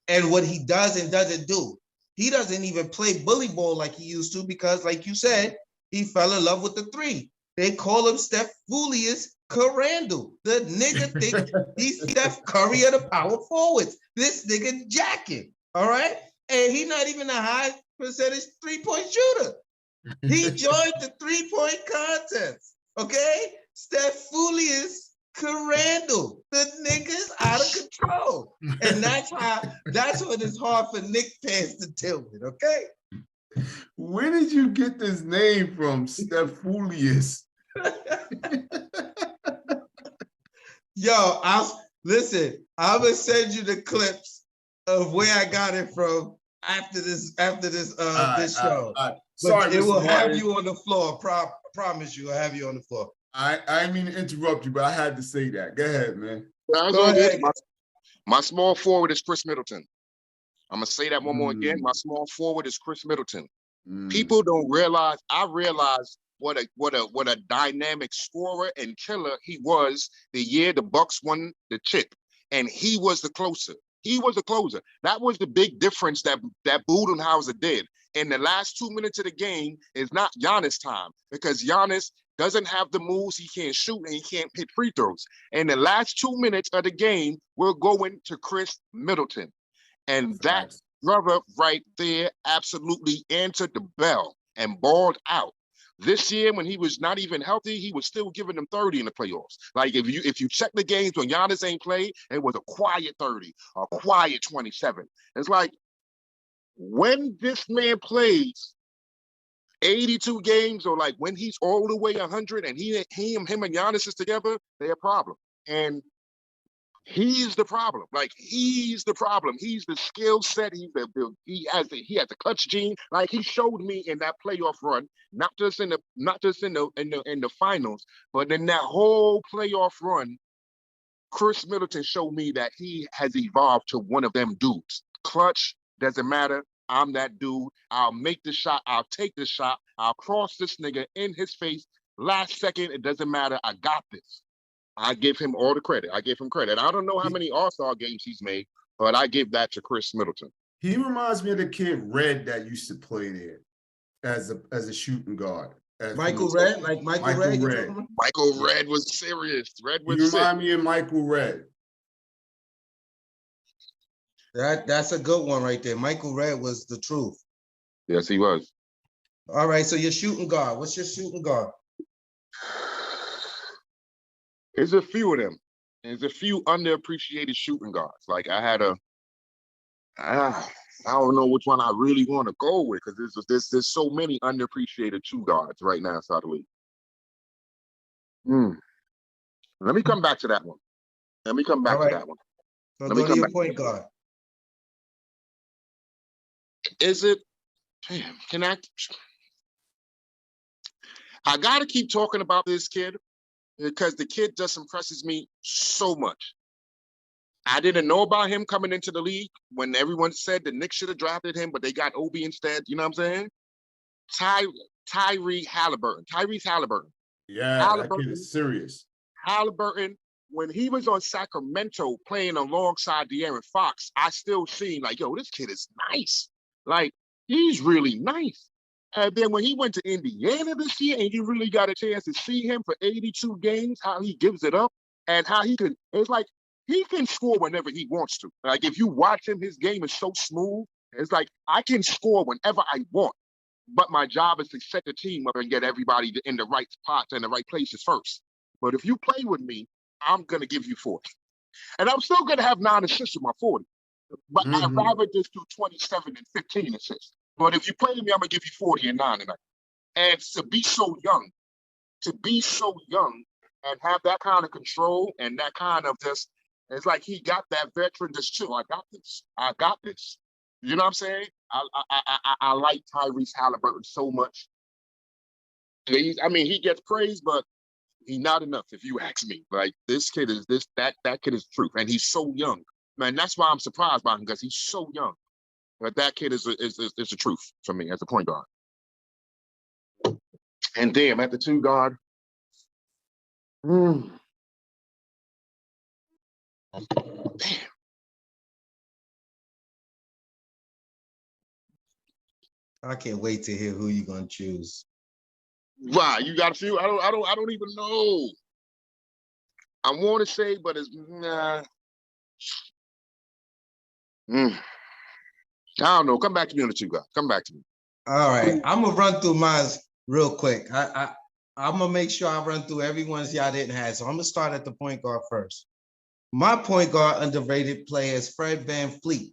and what he does and doesn't do. He doesn't even play bully ball like he used to because, like you said, he fell in love with the 3. They call him Steph Fulius Randle. The nigga think he's Steph Curry of the power forwards. This nigga jacking, all right? And he's not even a high percentage 3-point shooter. He joined the 3-point contest, okay? Steph Fulius Randle. The nigga's out of control. And that's what is hard for Knicks fans to deal with, okay? Where did you get this name from, Steph Fulius? Yo, listen, I'm gonna send you the clips of where I got it from after this show. Sorry, but it will have you on the floor. Promise you, I'll have you on the floor. I didn't mean to interrupt you, but I had to say that. Go ahead, man. Go ahead. My small forward is Chris Middleton. I'm gonna say that one more again. My small forward is Chris Middleton. People don't realize. I realize what a dynamic scorer and killer he was the year the Bucks won the chip, and he was the closer. He was the closer. That was the big difference that Budenholzer did. In the last 2 minutes of the game is not Giannis time because Giannis doesn't have the moves. He can't shoot and he can't hit free throws. In the last 2 minutes of the game, we're going to Chris Middleton. And that brother right there absolutely answered the bell and balled out. This year, when he was not even healthy, he was still giving them 30 in the playoffs. Like if you check the games when Giannis ain't played, it was a quiet 30, a quiet 27. It's like when this man plays 82 games, or like when he's all the way 100, and him and Giannis is together, they're a problem. And He's the problem. Like, he's the problem. He's the skill set. He has the clutch gene. Like, he showed me in that playoff run, not just in the finals, but in that whole playoff run. Chris Middleton showed me that he has evolved to one of them dudes. Clutch, doesn't matter. I'm that dude. I'll make the shot. I'll take the shot. I'll cross this nigga in his face. Last second, it doesn't matter. I got this. I give him all the credit. I give him credit. I don't know how many All-Star games he's made, but I give that to Chris Middleton. He reminds me of the kid Red that used to play there as a shooting guard. Michael Redd, like Michael Redd. Michael Redd was serious. Redd was sick. You remind me of Michael Redd. That's a good one right there. Michael Redd was the truth. Yes, he was. All right, so your shooting guard. What's your shooting guard? There's a few of them. There's a few underappreciated shooting guards. Like, I don't know which one I really want to go with, because there's so many underappreciated two guards right now inside the league. Let me come back to that one. Let me come back to that one. So go to your point guard. Is it? I got to keep talking about this kid, because the kid just impresses me so much. I didn't know about him coming into the league when everyone said the Knicks should have drafted him, but they got Obi instead. You know what I'm saying? Tyrese Halliburton. Yeah, that kid is serious. Halliburton, when he was on Sacramento playing alongside De'Aaron Fox, I still seen like, yo, this kid is nice. Like, he's really nice. And then when he went to Indiana this year and you really got a chance to see him for 82 games, how he gives it up and how it's like he can score whenever he wants to. Like, if you watch him, his game is so smooth. It's like, I can score whenever I want, but my job is to set the team up and get everybody in the right spots and the right places first. But if you play with me, I'm going to give you 40. And I'm still going to have 9 assists with my 40. But I'd rather just do 27 and 15 assists. But if you play with me, I'm going to give you 40 and 9 tonight. And to be so young and have that kind of control and that kind of just, it's like he got that veteran just chill. I got this. You know what I'm saying? I like Tyrese Halliburton so much. He gets praised, but he's not enough if you ask me. Like, this kid is that kid is truth. And he's so young. Man, that's why I'm surprised by him, because he's so young. But that kid is the truth for me as a point guard. And damn, at the 2 guard. Damn. I can't wait to hear who you're gonna choose. Wow, you got a few? I don't even know. I want to say, but it's nah. I don't know. Come back to me on the 2 guard. Come back to me. All right, I'm gonna run through mine real quick. I'm gonna make sure I run through everyone's y'all didn't have. So I'm gonna start at the point guard first. My point guard underrated player is Fred VanVleet.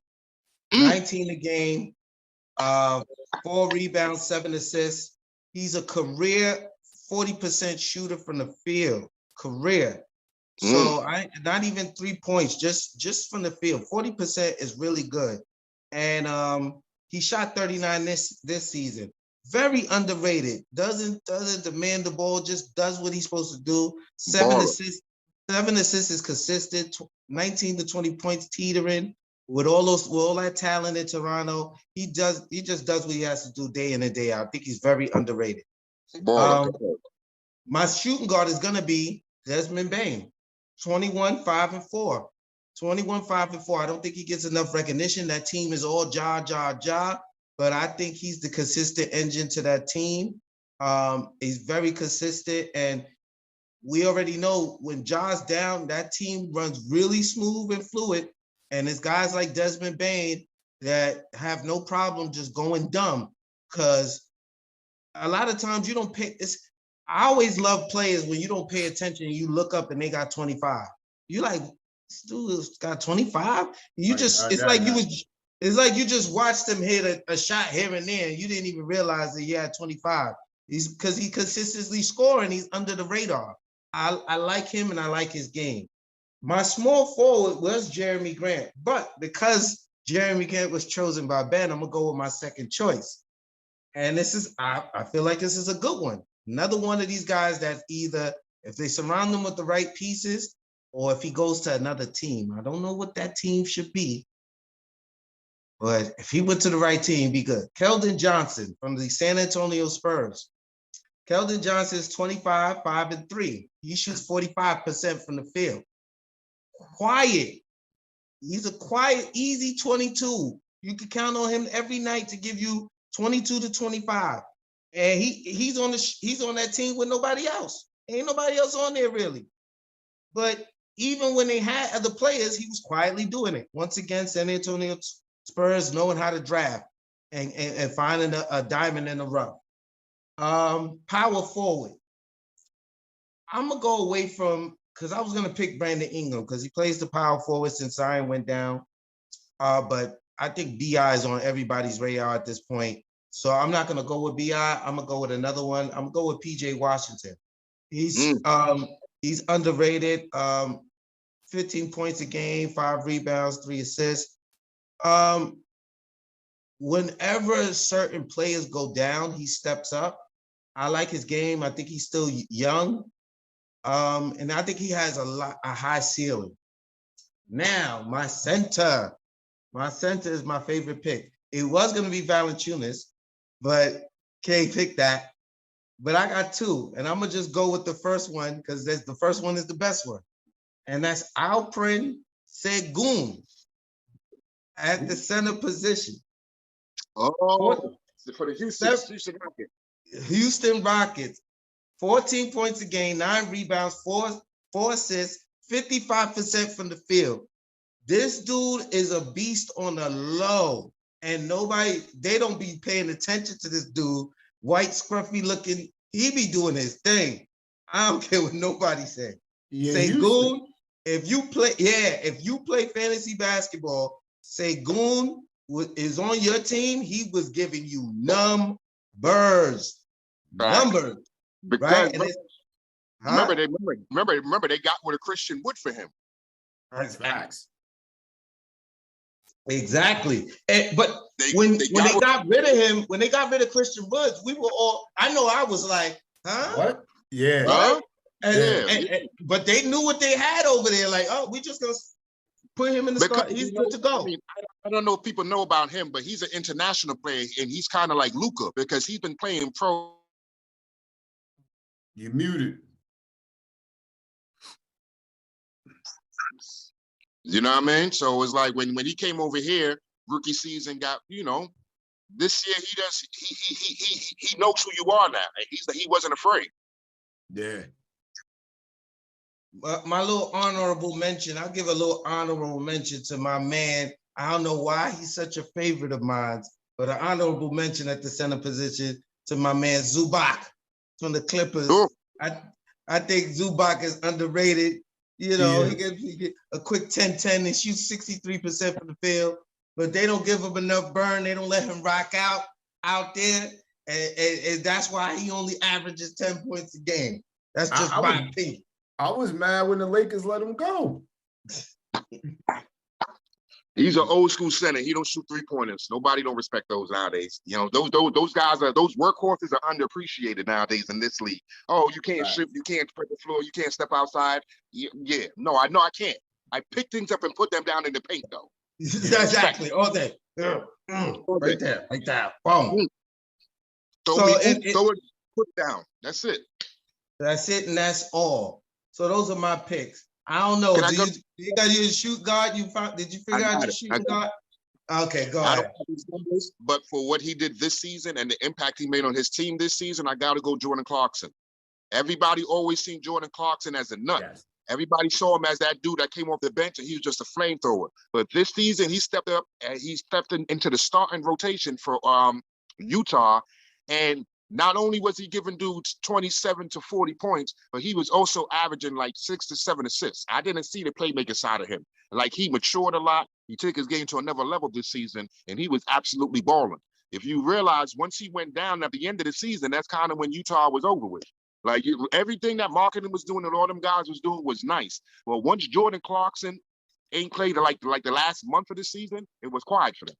19 a game, 4 rebounds, 7 assists. He's a career 40% shooter from the field. Career. So not even 3 points, just from the field. 40% is really good. And he shot 39 this season. Very underrated. Doesn't demand the ball, just does what he's supposed to do. 7 assists. 7 assists is consistent. 19 to 20 points teetering. With all that talent in Toronto, he just does what he has to do day in and day out. I think he's very underrated. My shooting guard is gonna be Desmond Bane, 21, 5 and 4. 21, 5 and 4. I don't think he gets enough recognition. That team is all Ja, but I think he's the consistent engine to that team. He's very consistent, and we already know when Ja's down, that team runs really smooth and fluid. And it's guys like Desmond Bane that have no problem just going dumb, because a lot of times you don't pay. I always love players when you don't pay attention and you look up and they got 25. You like, this dude's got 25. It's like you just watched him hit a shot here and there, and you didn't even realize that he had 25. Because he consistently scoring. He's under the radar. I like him and I like his game. My small forward was Jeremy Grant, but because Jeremy Grant was chosen by Ben, I'm gonna go with my second choice. And this is, I feel like this is a good one. Another one of these guys that either, if they surround him with the right pieces, or if he goes to another team. I don't know what that team should be, but if he went to the right team, be good. Keldon Johnson from the San Antonio Spurs. Keldon Johnson is 25, 5, and 3. He shoots 45% from the field. Quiet. He's a quiet, easy 22. You can count on him every night to give you 22 to 25. And he's on that team with nobody else. Ain't nobody else on there really. But even when they had other players, he was quietly doing it. Once again, San Antonio Spurs knowing how to draft and finding a diamond in the rough. Power forward. I'm gonna go away from, because I was gonna pick Brandon Ingram because he plays the power forward since Zion went down. But I think BI is on everybody's radar at this point. So I'm not gonna go with BI. I'm gonna go with another one. I'm gonna go with PJ Washington. He's underrated. 15 points a game, 5 rebounds, 3 assists. Whenever certain players go down, he steps up. I like his game. I think he's still young. And I think he has a high ceiling. Now, my center is my favorite pick. It was going to be Valanciunas, but can't pick that. But I got two, and I'm going to just go with the first one because the first one is the best one. And that's Alperen Sengun at the center position. Oh, for the Houston Rockets. Houston Rockets. 14 points a game, 9 rebounds, 4 assists, 55% from the field. This dude is a beast on the low, and they don't be paying attention to this dude. White, scruffy looking, he be doing his thing. I don't care what nobody say. Yeah, Sengun, if you play fantasy basketball, Sengun is on your team, he was giving you numbers. Numbers. Because right? Remember they got rid of Christian Wood for him. That's facts. Exactly. But when they got rid of him, when they got rid of Christian Woods, we were all, I know I was like, huh? What? Yeah. Huh? But they knew what they had over there. Like, oh, we just gonna put him in the start. He's good to go. I don't know if people know about him, but he's an international player, and he's kind of like Luka because he's been playing pro. You muted. You know what I mean? So it's like when he came over here, rookie season got, this year he knows who you are now. He wasn't afraid. Yeah. My little honorable mention, I'll give a little honorable mention to my man. I don't know why he's such a favorite of mine, but an honorable mention at the center position to my man Zubac from the Clippers. Sure. I think Zubac is underrated. He get a quick 10-10 and shoots 63% from the field, but they don't give him enough burn. They don't let him rock out there. And that's why he only averages 10 points a game. That's just my opinion. I was mad when the Lakers let him go. He's an old school center. He don't shoot 3-pointers. Nobody don't respect those nowadays. Those guys those workhorses are underappreciated nowadays in this league. Oh, you can't shoot, you can't spread the floor, you can't step outside. Yeah. No, I know I can't. I pick things up and put them down in the paint though. Exactly. All day. Right there. Like that. Boom. Throw it, put it down. That's it. That's it, and that's all. So those are my picks. I don't know. You got your shoot guard? Did you figure out your shooting guard? Okay, go ahead. I don't have his numbers, but for what he did this season and the impact he made on his team this season, I got to go Jordan Clarkson. Everybody always seen Jordan Clarkson as a nut. Yes. Everybody saw him as that dude that came off the bench and he was just a flamethrower. But this season, he stepped up and he stepped into the starting rotation for Utah. And not only was he giving dudes 27 to 40 points, but he was also averaging like 6 to 7 assists. I didn't see the playmaker side of him. Like he matured a lot. He took his game to another level this season, and he was absolutely balling. If you realize once he went down at the end of the season, that's kind of when Utah was over with. Like everything that marketing was doing and all them guys was doing was nice. Well, once Jordan Clarkson ain't played like the last month of the season, it was quiet for them.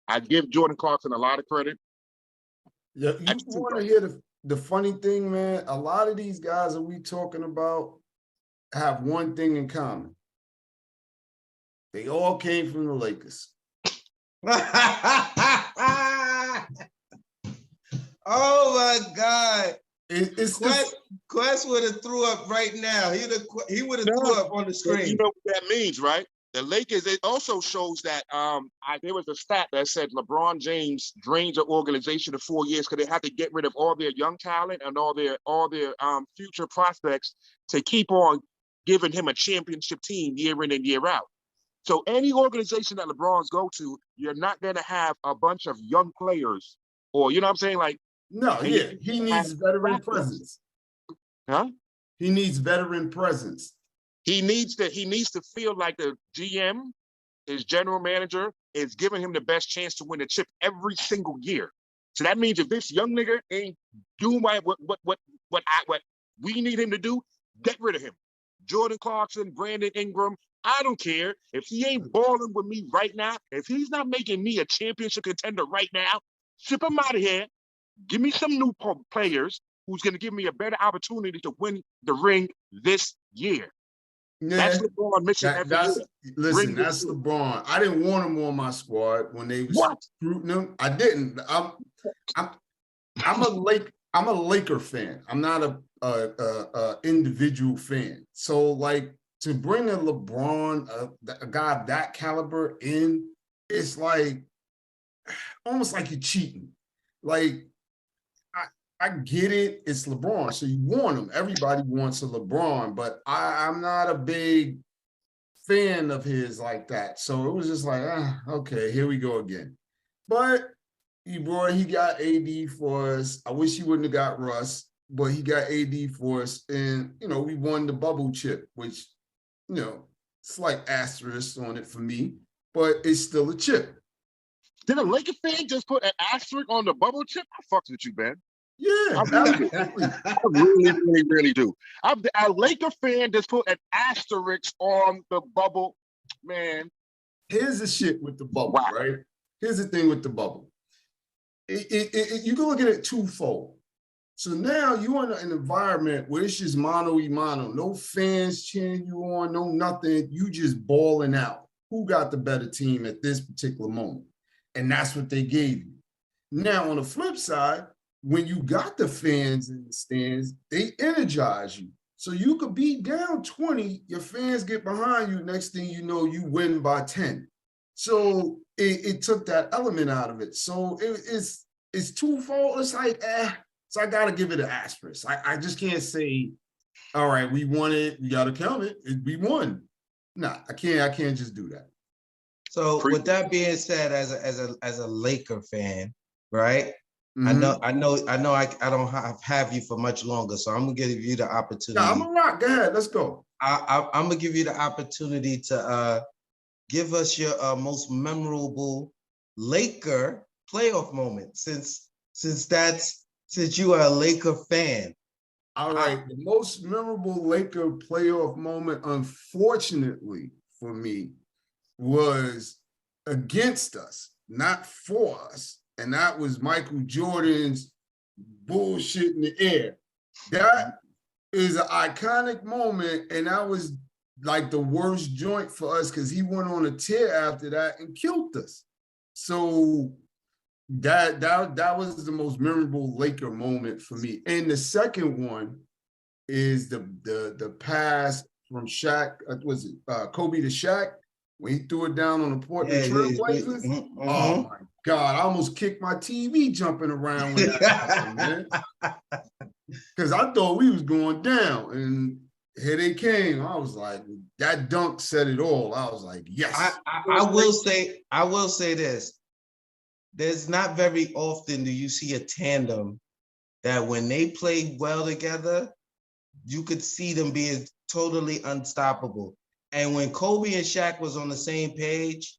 I give Jordan Clarkson a lot of credit. Yeah, you want to hear the funny thing, man? A lot of these guys that we talking about have one thing in common. They all came from the Lakers. Oh my God. It's Quest would have threw up right now. He would have threw up on the screen. You know what that means, right? The Lakers, it also shows that there was a stat that said LeBron James drains the organization in 4 years because they had to get rid of all their young talent and all their future prospects to keep on giving him a championship team year in and year out. So any organization that LeBron's go to, you're not going to have a bunch of young players, or you know what I'm saying, like. No, yeah, he needs veteran presence. Huh? He needs veteran presence. He needs to feel like the GM, his general manager, is giving him the best chance to win a chip every single year. So that means if this young nigga ain't doing what we need him to do, get rid of him. Jordan Clarkson, Brandon Ingram, I don't care. If he ain't balling with me right now, if he's not making me a championship contender right now, ship him out of here. Give me some new players who's going to give me a better opportunity to win the ring this year. Yeah, that's LeBron mission every year. Listen, that's LeBron. I didn't want him on my squad when they was recruiting him. I didn't. I'm a Laker fan. I'm not a individual fan. So like to bring a LeBron, a guy of that caliber in, it's like almost like you're cheating. Like I get it. It's LeBron, so you want him. Everybody wants a LeBron, but I'm not a big fan of his like that. So it was just like, okay, here we go again. But he got AD for us. I wish he wouldn't have got Russ, but he got AD for us. And, we won the bubble chip, which, slight asterisk on it for me, but it's still a chip. Did a Laker fan just put an asterisk on the bubble chip? I fucks with you, man. Yeah, I really do. A Laker fan just put an asterisk on the bubble, man. Here's the shit with the bubble, right? Here's the thing with the bubble. You can look at it twofold. So now you're in an environment where it's just mano y mano, no fans cheering you on, no nothing. You just balling out. Who got the better team at this particular moment? And that's what they gave you. Now on the flip side, when you got the fans in the stands, they energize you. So you could be down 20, your fans get behind you, next thing you know, you win by 10. So it took that element out of it. So it's twofold. It's like, so I got to give it an asterisk. I just can't say, all right, we won it, we got to count it, we won. Nah, I can't just do that. So with that being said, as a Laker fan, right? Mm-hmm. I know I don't have you for much longer, so I'm gonna give you the opportunity. No, I'm gonna rock. Go ahead, let's go. I'm gonna give you the opportunity to give us your most memorable Laker playoff moment, since you are a Laker fan. All right, the most memorable Laker playoff moment, unfortunately for me, was against us, not for us. And that was Michael Jordan's bullshit in the air. That is an iconic moment, and that was like the worst joint for us because he went on a tear after that and killed us. So that was the most memorable Laker moment for me. And the second one is the pass from Shaq. Was it Kobe to Shaq when he threw it down on the Portland Trailblazers? Mm-hmm. Oh my God, I almost kicked my TV jumping around when that happened, man. Because I thought we was going down, and here they came. I was like, that dunk said it all. I was like, yes. I will say this. There's not very often do you see a tandem that when they play well together, you could see them being totally unstoppable. And when Kobe and Shaq was on the same page,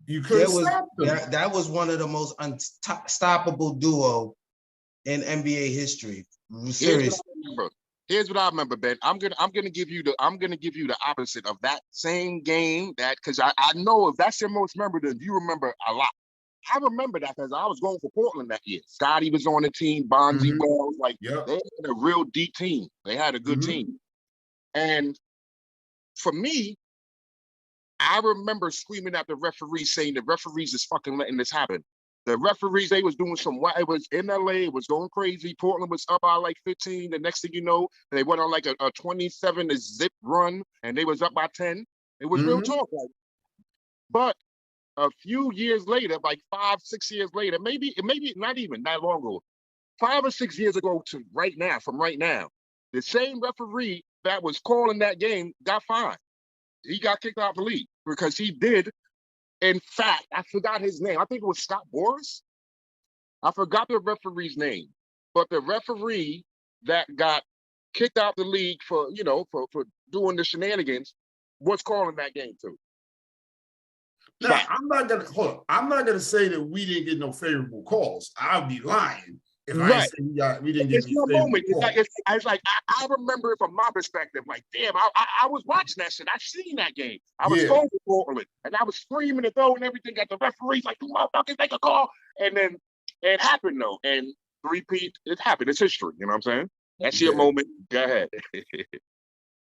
you couldn't stop them. That was one of the most unstoppable duo in NBA history. Seriously. remember. Here's what I remember, Ben. I'm gonna give you the opposite of that same game, that because I know if that's your most memorable, you remember a lot. I remember that because I was going for Portland that year. Scotty was on the team, Bonzi Wells, like they had a real deep team. They had a good team. And for me, I remember screaming at the referees saying the referees is fucking letting this happen. The referees, they was doing it was in LA, it was going crazy. Portland was up by like 15. The next thing you know, they went on like a 27 zip run and they was up by 10. It was real talk. Like, but a few years later, like 5, 6 years later, maybe not even that long ago, 5 or 6 years ago to right now, the same referee that was calling that game got fined. He got kicked out of the league because he did. In fact, I forgot his name. I think it was Scott Boras. I forgot the referee's name, but the referee that got kicked out the league for doing the shenanigans was calling that game too. Now, I'm not gonna say that we didn't get no favorable calls. I'd be lying if I said we didn't get no moment. It's like I remember it from my perspective. Like, damn, I was watching that shit. I seen that game. I was going for Portland, and I was screaming and throwing everything at the referees, like, "You motherfuckers, make a call!" And then it happened though, and repeat, it happened. It's history. You know what I'm saying? That's your moment. Go ahead.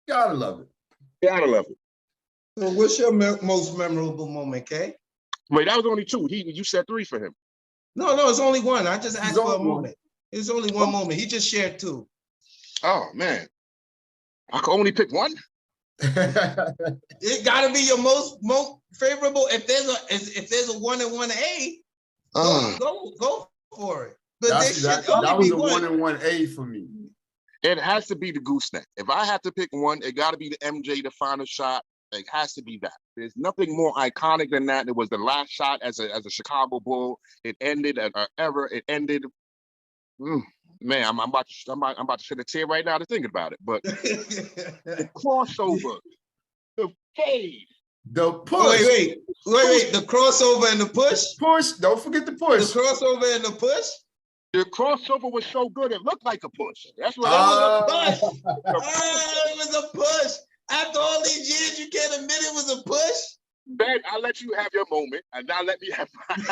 Gotta love it. Gotta love it. So, what's your most memorable moment, Kay? Wait, that was only 2. You said 3 for him. No, it's only 1. I just asked for a moment. It's only 1 moment. He just shared 2. Oh man, I can only pick 1. It gotta be your most favorable. If there's a 1 and 1A, go for it. But that was a 1 and 1A for me. It has to be the gooseneck. If I have to pick one, it got to be the MJ, the final shot. It has to be that. There's nothing more iconic than that. It was the last shot as a Chicago Bull. It ended It ended. Man, I'm about to shed a tear right now to think about it. But the crossover, the fade, the push. Wait. The crossover and the push. Push. Don't forget the push. The crossover and the push. The crossover was so good it looked like a push. That's what it was. A push. It was a push. After all these years, you can't admit it was a push? Ben, I'll let you have your moment, and now let me have mine.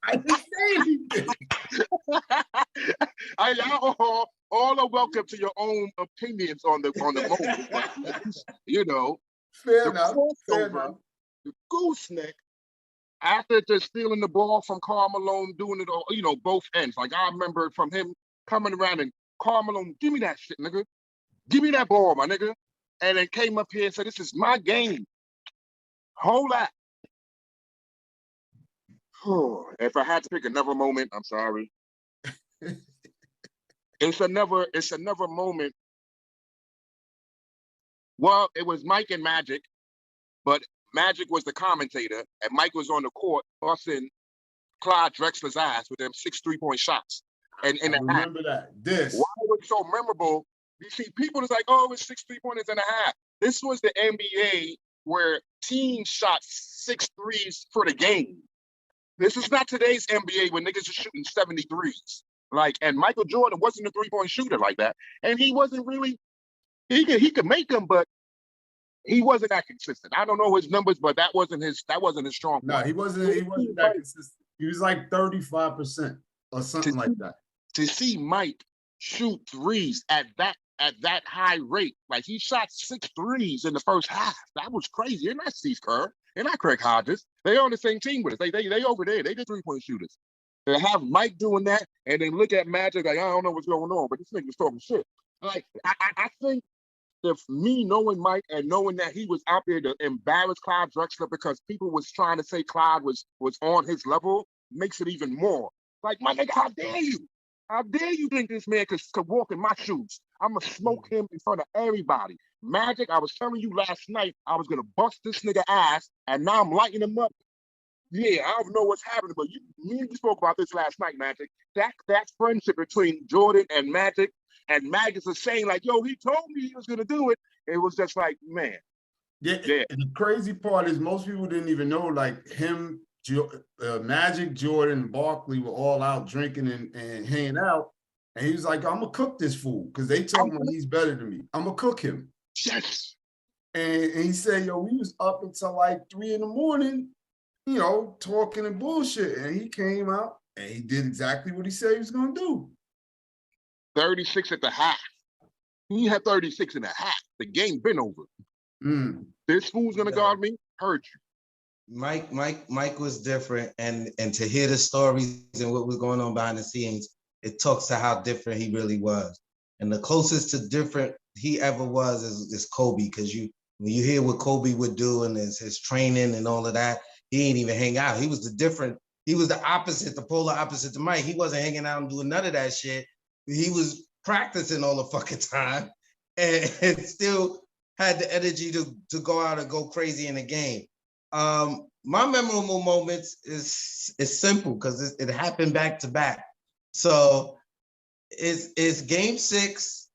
I didn't say anything. All are welcome to your own opinions on the moment. But, fair enough. The gooseneck, after just stealing the ball from Karl Malone, doing it all, both ends. Like, I remember from him coming around and Karl Malone, give me that shit, nigga. Give me that ball, my nigga. And then came up here and said, this is my game. Hold that. If I had to pick another moment, I'm sorry. It's another moment. Well, it was Mike and Magic, but Magic was the commentator, and Mike was on the court busting Clyde Drexler's ass with them 6 3-point shots. And I remember that. This. Why it was so memorable? You see, people is like, oh, it's 6 3-pointers and a half. This was the NBA where teams shot 6 threes for the game. This is not today's NBA when niggas are shooting 73s. Like, and Michael Jordan wasn't a 3-point shooter like that. And he wasn't really, he could make them, but he wasn't that consistent. I don't know his numbers, but that wasn't his strong point. No, he wasn't that consistent. He was like 35% or something like that. To see Mike shoot threes at that high rate, like he shot 6 threes in the first half. That was crazy. They're not Steve Kerr. They're not Craig Hodges. They're on the same team with us. They over there. They the 3-point shooters. They have Mike doing that, and then look at Magic like, I don't know what's going on, but this nigga's talking shit. Like, I think if me knowing Mike and knowing that he was out there to embarrass Clyde Drexler because people was trying to say Clyde was on his level makes it even more. Like, my nigga, how dare you? How dare you think this man could walk in my shoes? I'm going to smoke him in front of everybody. Magic, I was telling you last night, I was going to bust this nigga ass, and now I'm lighting him up. Yeah, I don't know what's happening, but me and you spoke about this last night, Magic. That friendship between Jordan and Magic is saying like, yo, he told me he was going to do it. It was just like, man. Yeah. The crazy part is most people didn't even know, like, him, Magic, Jordan, Barkley were all out drinking and hanging out. And he was like, I'm gonna cook this fool because they told him he's better than me. I'm gonna cook him. Yes. And he said, yo, we was up until like 3 a.m, you know, talking and bullshit. And he came out and he did exactly what he said he was gonna do. 36 at the half. He had 36 and a half. The game been over. This fool's gonna guard me. Heard you. Mike was different, and to hear the stories and what was going on behind the scenes, it talks to how different he really was. And the closest to different he ever was is Kobe, because when you hear what Kobe would do and his training and all of that, he ain't even hang out. He was the opposite, the polar opposite to Mike. He wasn't hanging out and doing none of that shit. He was practicing all the fucking time and still had the energy to go out and go crazy in the game. My memorable moments is simple because it happened back to back. So it's game 6,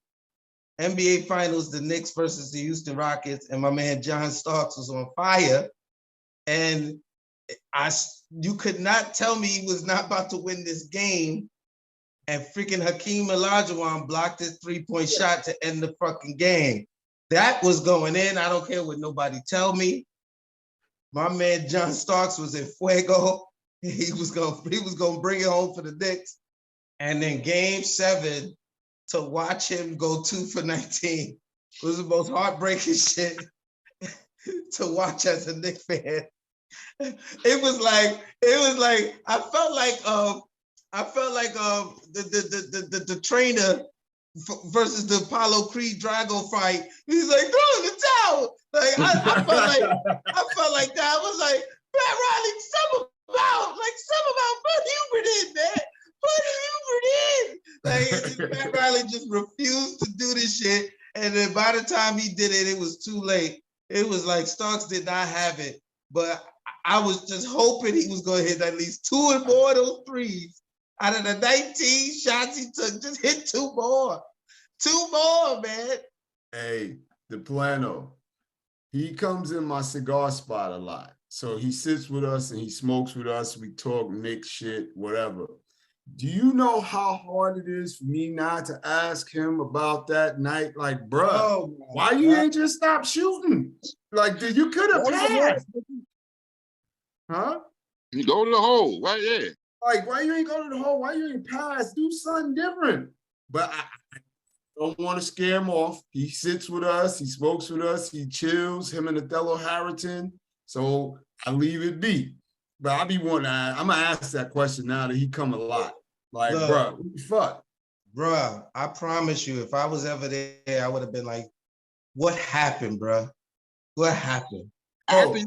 NBA Finals, the Knicks versus the Houston Rockets, and my man John Starks was on fire. And you could not tell me he was not about to win this game. And freaking Hakeem Olajuwon blocked his 3-point shot to end the fucking game. That was going in. I don't care what nobody tell me. My man John Starks was in fuego. He was gonna bring it home for the Knicks. And then game 7, to watch him go 2 for 19 was the most heartbreaking shit to watch as a Knicks fan. It was like I felt like the trainer versus the Apollo Creed Drago fight. He's like, throw in the towel. Like I felt like that. I was like, Pat Riley, some about put Hubert in, man. Put Hubert in. Like Pat Riley just refused to do this shit. And then by the time he did it, it was too late. It was like Starks did not have it. But I was just hoping he was going to hit at least 2 or more of those threes. Out of the 19 shots he took, just hit 2 more. 2 more, man. Hey, the Plano. He comes in my cigar spot a lot. So he sits with us and he smokes with us. We talk Knicks shit, whatever. Do you know how hard it is for me not to ask him about that night? Like, bruh, why you ain't just stop shooting? Like, you could have passed. Huh? You go to the hole, right? Yeah. Like, why you ain't go to the hole? Why you ain't pass? Do something different. But I don't want to scare him off. He sits with us. He smokes with us. He chills, him and Othello Harrington. So I leave it be. But I'm going to ask that question now that he come a lot. Like, bro, what the fuck? Bro, I promise you, if I was ever there, I would have been like, what happened, bro? What happened? After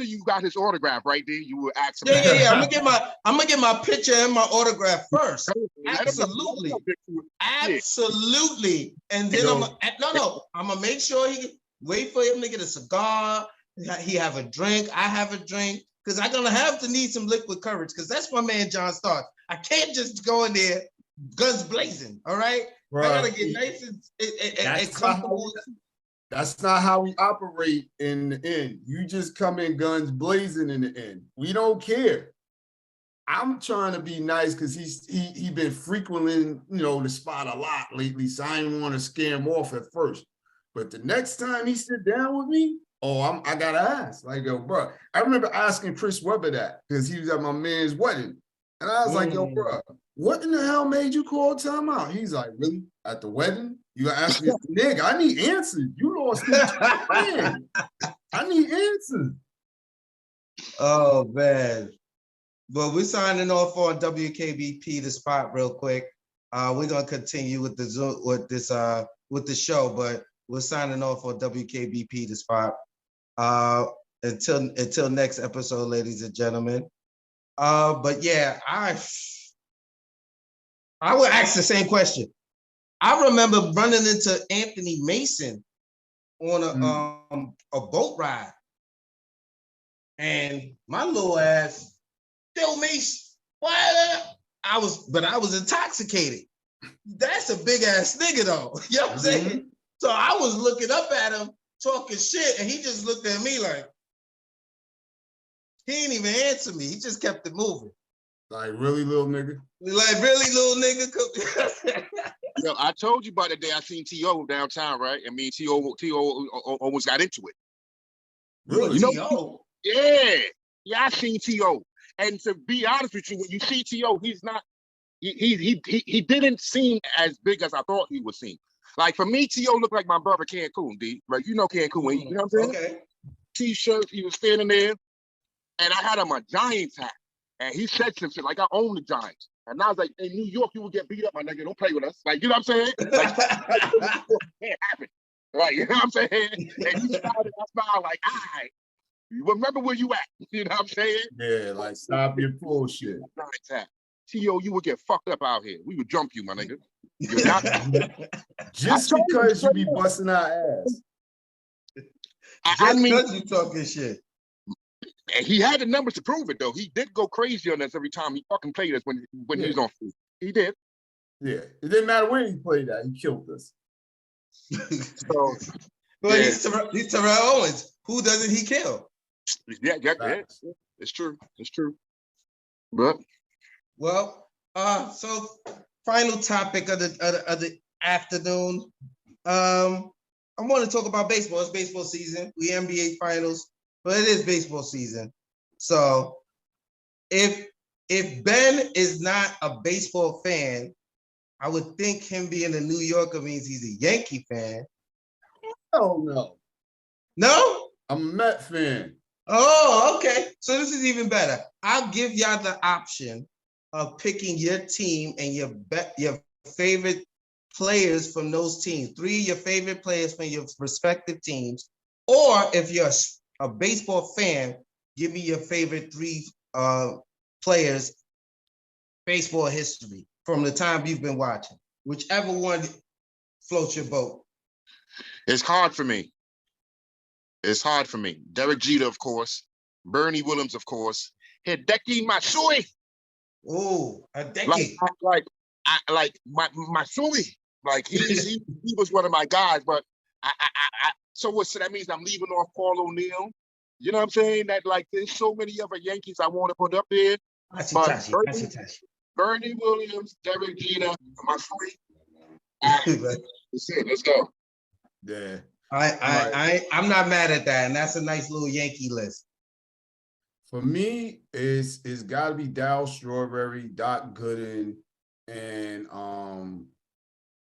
you got his autograph right there, you were asking. Yeah. I'm gonna get my picture and my autograph first. Absolutely. And then I'm gonna make sure wait for him to get a cigar. He have a drink. I have a drink. Because I'm gonna have to need some liquid courage, because that's my man John Starks. I can't just go in there guns blazing. All right, I gotta get nice and comfortable. That's not how we operate in the end. You just come in guns blazing in the end. We don't care. I'm trying to be nice because he been frequenting, the spot a lot lately, so I didn't want to scare him off at first. But the next time he sit down with me, I gotta ask. Like, yo, bro. I remember asking Chris Webber that because he was at my man's wedding. And I was like, yo, bro, what in the hell made you call timeout? He's like, really? At the wedding? You gonna ask me, nigga, I need answers. You lost me. I need answers. Oh, man. But we're signing off on WKBP, the spot, real quick. We're gonna continue with the show, but we're signing off on WKBP, the spot. Until next episode, ladies and gentlemen. But yeah, I would ask the same question. I remember running into Anthony Mason on a boat ride, and my little ass, yo, Mason, why? I was intoxicated. That's a big ass nigga though. You know what I'm saying? So I was looking up at him, talking shit, and he just looked at me like, he didn't even answer me. He just kept it moving. Like really, little nigga. Like really, little nigga. Yo, I told you about the day I seen T.O. downtown, right? And me and T.O. almost got into it. Really? You know, T.O. yeah, I seen T.O. And to be honest with you, when you see T.O., he's not. He didn't seem as big as I thought he would seem. Like for me, T.O. looked like my brother Cancun, D. Right? You know Cancun, you know what I'm saying? Okay. T-shirt, he was standing there, and I had him a Giants hat. And he said some shit like, I own the Giants. And I was like, in New York, you will get beat up, my nigga. Don't play with us. Like, you know what I'm saying? Like, can't happen. Right, you know what I'm saying? And he smiled, and I smiled like, all right, remember where you at. You know what I'm saying? Yeah, like stop your bullshit. Giants hat. T.O., you would get fucked up out here. We would jump you, my nigga. You're not. Just because you be busting our ass. I mean, because you talking shit. and he had the numbers to prove it, though. He did go crazy on us every time he fucking played us when he was on field. He did. Yeah, it didn't matter where he played at. He killed us. So, Well, yeah. he's Terrell Owens. Who doesn't he kill? yeah, it's true. It's true. But Well, so final topic of the afternoon. I want to talk about baseball. It's baseball season. We NBA finals, but it is baseball season. So if Ben is not a baseball fan, I would think him being a New Yorker means he's a Yankee fan. Oh no. No? I'm a Met fan. Oh, okay. So this is even better. I'll give y'all the option of picking your team and your favorite players from those teams. 3 of your favorite players from your respective teams. Or if you're a baseball fan, give me your favorite 3 players, baseball history from the time you've been watching. Whichever one floats your boat. it's hard for me. It's hard for me. Derek Jeter, of course. Bernie Williams, of course. Hideki Matsui. Oh, a decade. Like Matsui. Like he was one of my guys, but so that means I'm leaving off Paul O'Neill. You know what I'm saying? That like there's so many other Yankees I want to put up there. Bernie Williams, Derek Jeter, Matsui. That's it. Let's go. Yeah. I'm not mad at that, and that's a nice little Yankee list. For me, it's got to be Darryl Strawberry, Doc Gooden, and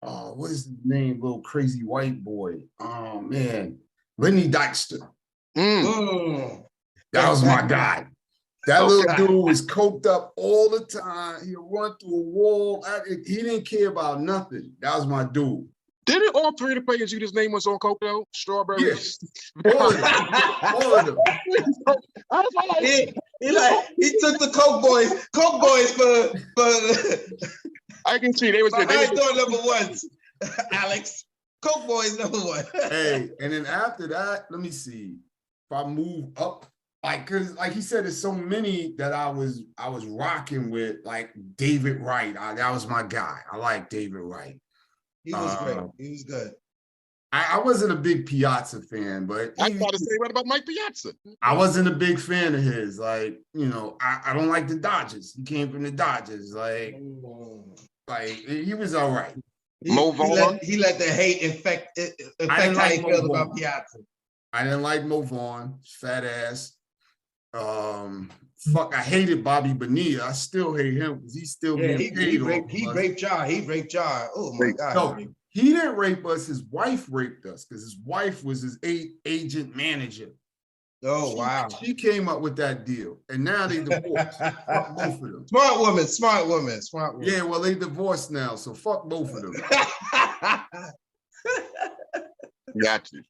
what is his name? Little crazy white boy. Oh man, Lenny Dykstra. That was my guy. That little dude was coked up all the time. He'd run through a wall. He didn't care about nothing. That was my dude. Didn't all 3 of the players you just named was on coke though? Strawberry. Yes. All of them. All of them. He took the Coke boys for I can see they was my door number 1, Alex. Coke boys number 1. Hey, and then after that, let me see. If I move up, cause like he said, there's so many that I was rocking with, like David Wright. That was my guy. I like David Wright. He was great. He was good. I wasn't a big Piazza fan, but I got to say what about Mike Piazza? I wasn't a big fan of his. Like, I don't like the Dodgers. He came from the Dodgers. Like he was all right. Mo Vaughn. He let the hate affect how he felt about Piazza. I didn't like Mo Vaughn, fat ass. I hated Bobby Bonilla. I still hate him because he's still being paid. He raped Jar. Oh my God. No, he didn't rape us. His wife raped us because his wife was his agent manager. Oh, wow. She came up with that deal. And now they divorced. Fuck both of them. Smart woman. Yeah, well, they divorced now, so fuck both of them. Got you.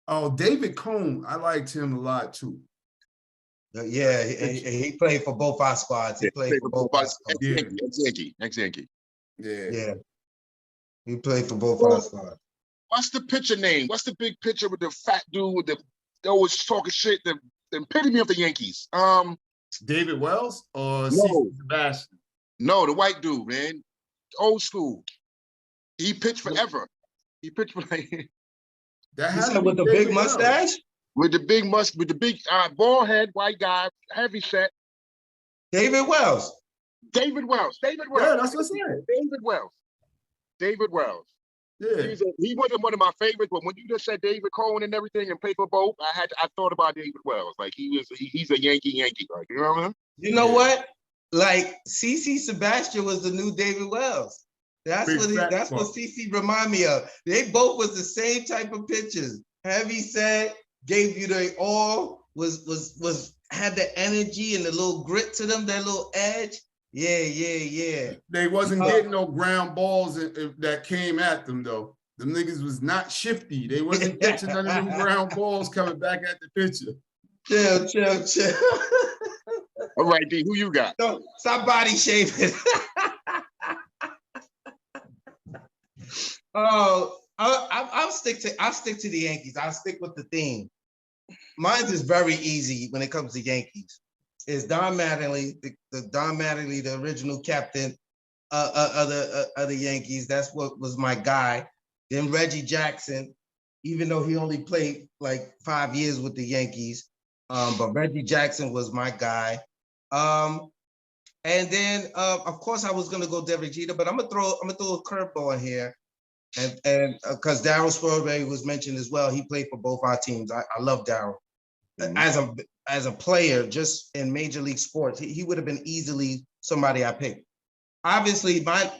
Oh, David Cone, I liked him a lot too. Yeah, he played for both our squads. He played for both our squads. Ex-Yankee. Yeah. He played for both our squads. What's the pitcher name? What's the big pitcher with the fat dude with the always talking shit? The epitome of the Yankees. David Wells or no. Sebastian? No, the white dude, man. Old school. He pitched forever. He pitched for like with the big mustache? With the big bald head, white guy, heavy set. David Wells. David Wells. David Yeah, Wells. that's what I said. David Wells. David Wells. Yeah. He wasn't one of my favorites, but when you just said David Cohen and everything and play for both, I thought about David Wells. Like he's a Yankee, like, you know what I mean? You know what? Like CC Sebastian was the new David Wells. That's what CC remind me of. They both was the same type of pitchers. Heavy set, gave you the all, had the energy and the little grit to them, that little edge. Yeah. They wasn't getting no ground balls that came at them though. Them niggas was not shifty. They wasn't catching none of them ground balls coming back at the pitcher. Chill. All right, D, who you got? No, stop body shaming. Oh, I'll stick to the Yankees. I'll stick with the theme. Mine is very easy when it comes to Yankees. It's Don Mattingly, Don Mattingly, the original captain of the Yankees. That's what was my guy. Then Reggie Jackson, even though he only played like 5 years with the Yankees, but Reggie Jackson was my guy. And then of course I was gonna go Derek Jeter, but I'm gonna throw a curveball in here, and because Darryl Strawberry was mentioned as well. He played for both our teams. I love Darryl. Mm-hmm. As a player, just in Major League Sports, he would have been easily somebody I picked. Obviously, my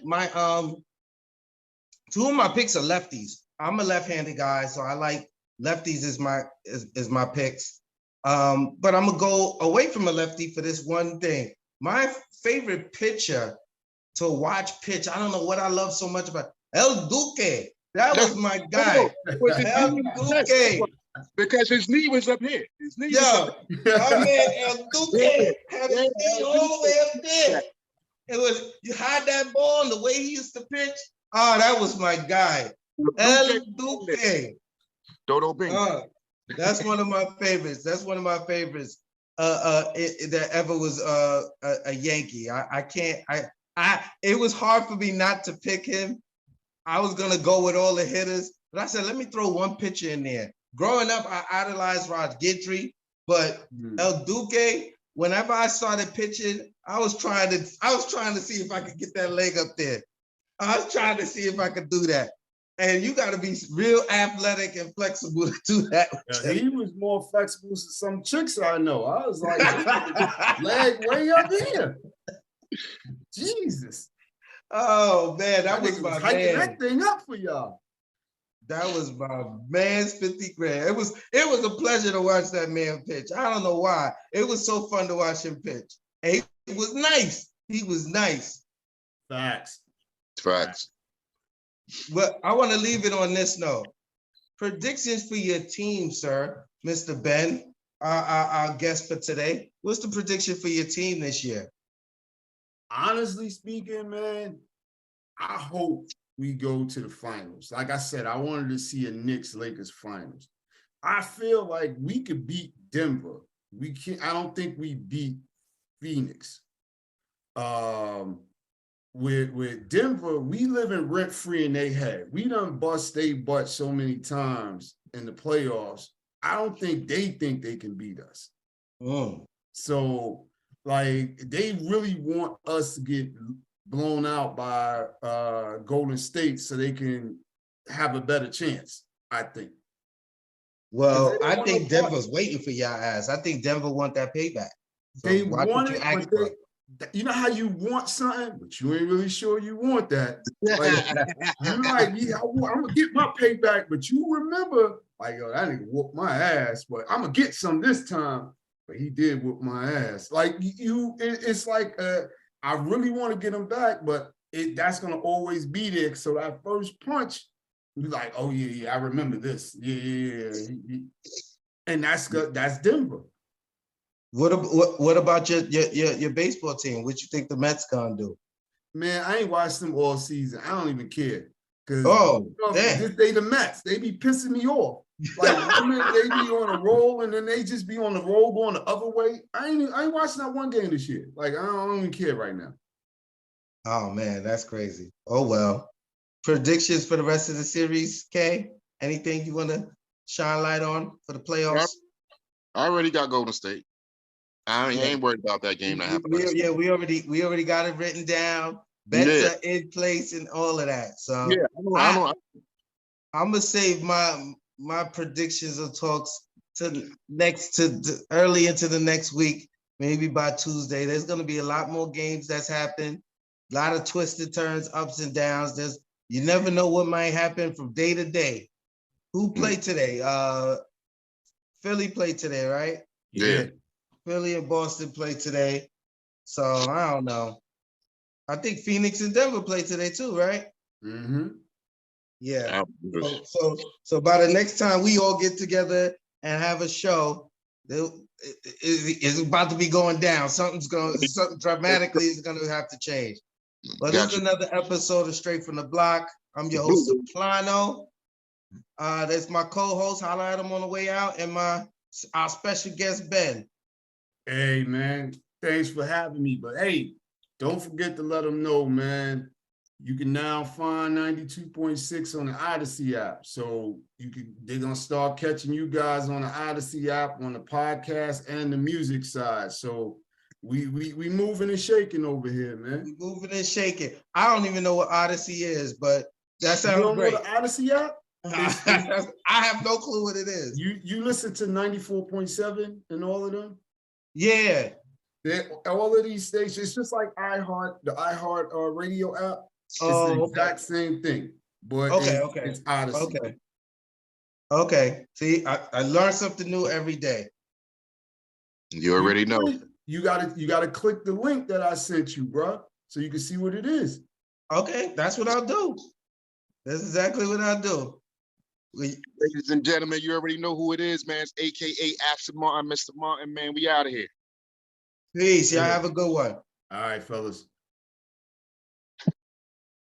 two of my picks are lefties. I'm a left-handed guy, so I like lefties is my picks. But I'm gonna go away from a lefty for this one thing. My favorite pitcher to watch pitch, I don't know what I love so much about El Duque. That was my guy. El Duque. Because his knee was up here. His knee was up here. My man El Duque had his knee all the way up there. It was, you had that ball and the way he used to pitch. Oh, that was my guy. El Duque. Dodo Bing. That's one of my favorites. That ever was a Yankee. It was hard for me not to pick him. I was gonna go with all the hitters, but I said, let me throw one pitcher in there. Growing up, I idolized Rod Guidry, but El Duque, whenever I started pitching, I was trying to see if I could get that leg up there. I was trying to see if I could do that. And you got to be real athletic and flexible to do that. He was more flexible than some chicks I know. I was like, leg way up here. Jesus. Oh man, that was my man. That thing up for y'all. That was my man's 50 grand. It was a pleasure to watch that man pitch. I don't know why. It was so fun to watch him pitch. And he was nice. He was nice. Facts. Well, I want to leave it on this note. Predictions for your team, sir, Mr. Ben, our guest for today. What's the prediction for your team this year? Honestly speaking, man, I hope we go to the finals. Like I said, I wanted to see a Knicks-Lakers finals. I feel like we could beat Denver. I don't think we beat Phoenix. With Denver, we live in rent-free in their head. We done bust they butt so many times in the playoffs. I don't think they can beat us. So, like, they really want us to get blown out by Golden State so they can have a better chance, I think. Well, I think Denver's waiting for your ass. I think Denver want that payback. So they want it, but you know how you want something, but you ain't really sure you want that. Like, you're like, yeah, I'm gonna get my payback, but you remember, like, yo, that nigga whooped my ass, but I'm gonna get some this time. But he did whoop my ass. Like it's like I really want to get him back, but that's gonna always be there. So that first punch, you're like, oh yeah, I remember this. Yeah. And that's Denver. What about your baseball team? What you think the Mets gonna do? Man, I ain't watched them all season. I don't even care. Cause they the Mets. They be pissing me off. Like they be on a roll and then they just be on the roll going the other way. I ain't watching that one game this year. Like I don't even care right now. Oh man, that's crazy. Oh well. Predictions for the rest of the series, Kay? Anything you want to shine light on for the playoffs? I already got Golden State. I Yeah. ain't worried about that game that happened last Yeah, night. we already got it written down. Bets Yeah. are in place and all of that. So Yeah, I I'm gonna save my predictions or talks to early into the next week, maybe by Tuesday. There's gonna be a lot more games that's happened, a lot of twisted turns, ups and downs. You never know what might happen from day to day. Who played today? Philly played today, right? Yeah. Philly and Boston played today. So I don't know. I think Phoenix and Denver played today too, right? Mm-hmm. Yeah. So by the next time we all get together and have a show, it's about to be going down. Something dramatically is going to have to change. But this is another episode of Straight from the Block. I'm your host, Soplano. That's my co-host. Holla at him on the way out, and our special guest, Ben. Hey, man, thanks for having me. But hey, don't forget to let them know, man. You can now find 92.6 on the Odyssey app. So they're gonna start catching you guys on the Odyssey app, on the podcast and the music side. So we moving and shaking over here, man. We moving and shaking. I don't even know what Odyssey is, but that sounds You don't great. know the Odyssey app? I have no clue what it is. You listen to 94.7 and all of them? Yeah. All of these stations, it's just like iHeart, the iHeart radio app. It's the exact same thing, but it's Odyssey. Okay. See, I learn something new every day. You already know. You gotta click the link that I sent you, bro, so you can see what it is. Okay, that's what I'll do. That's exactly what I'll do. Ladies and gentlemen, you already know who it is, man. It's AKA Axel Martin, Mr. Martin, man. We out of here. Peace. Y'all have a good one. All right, fellas.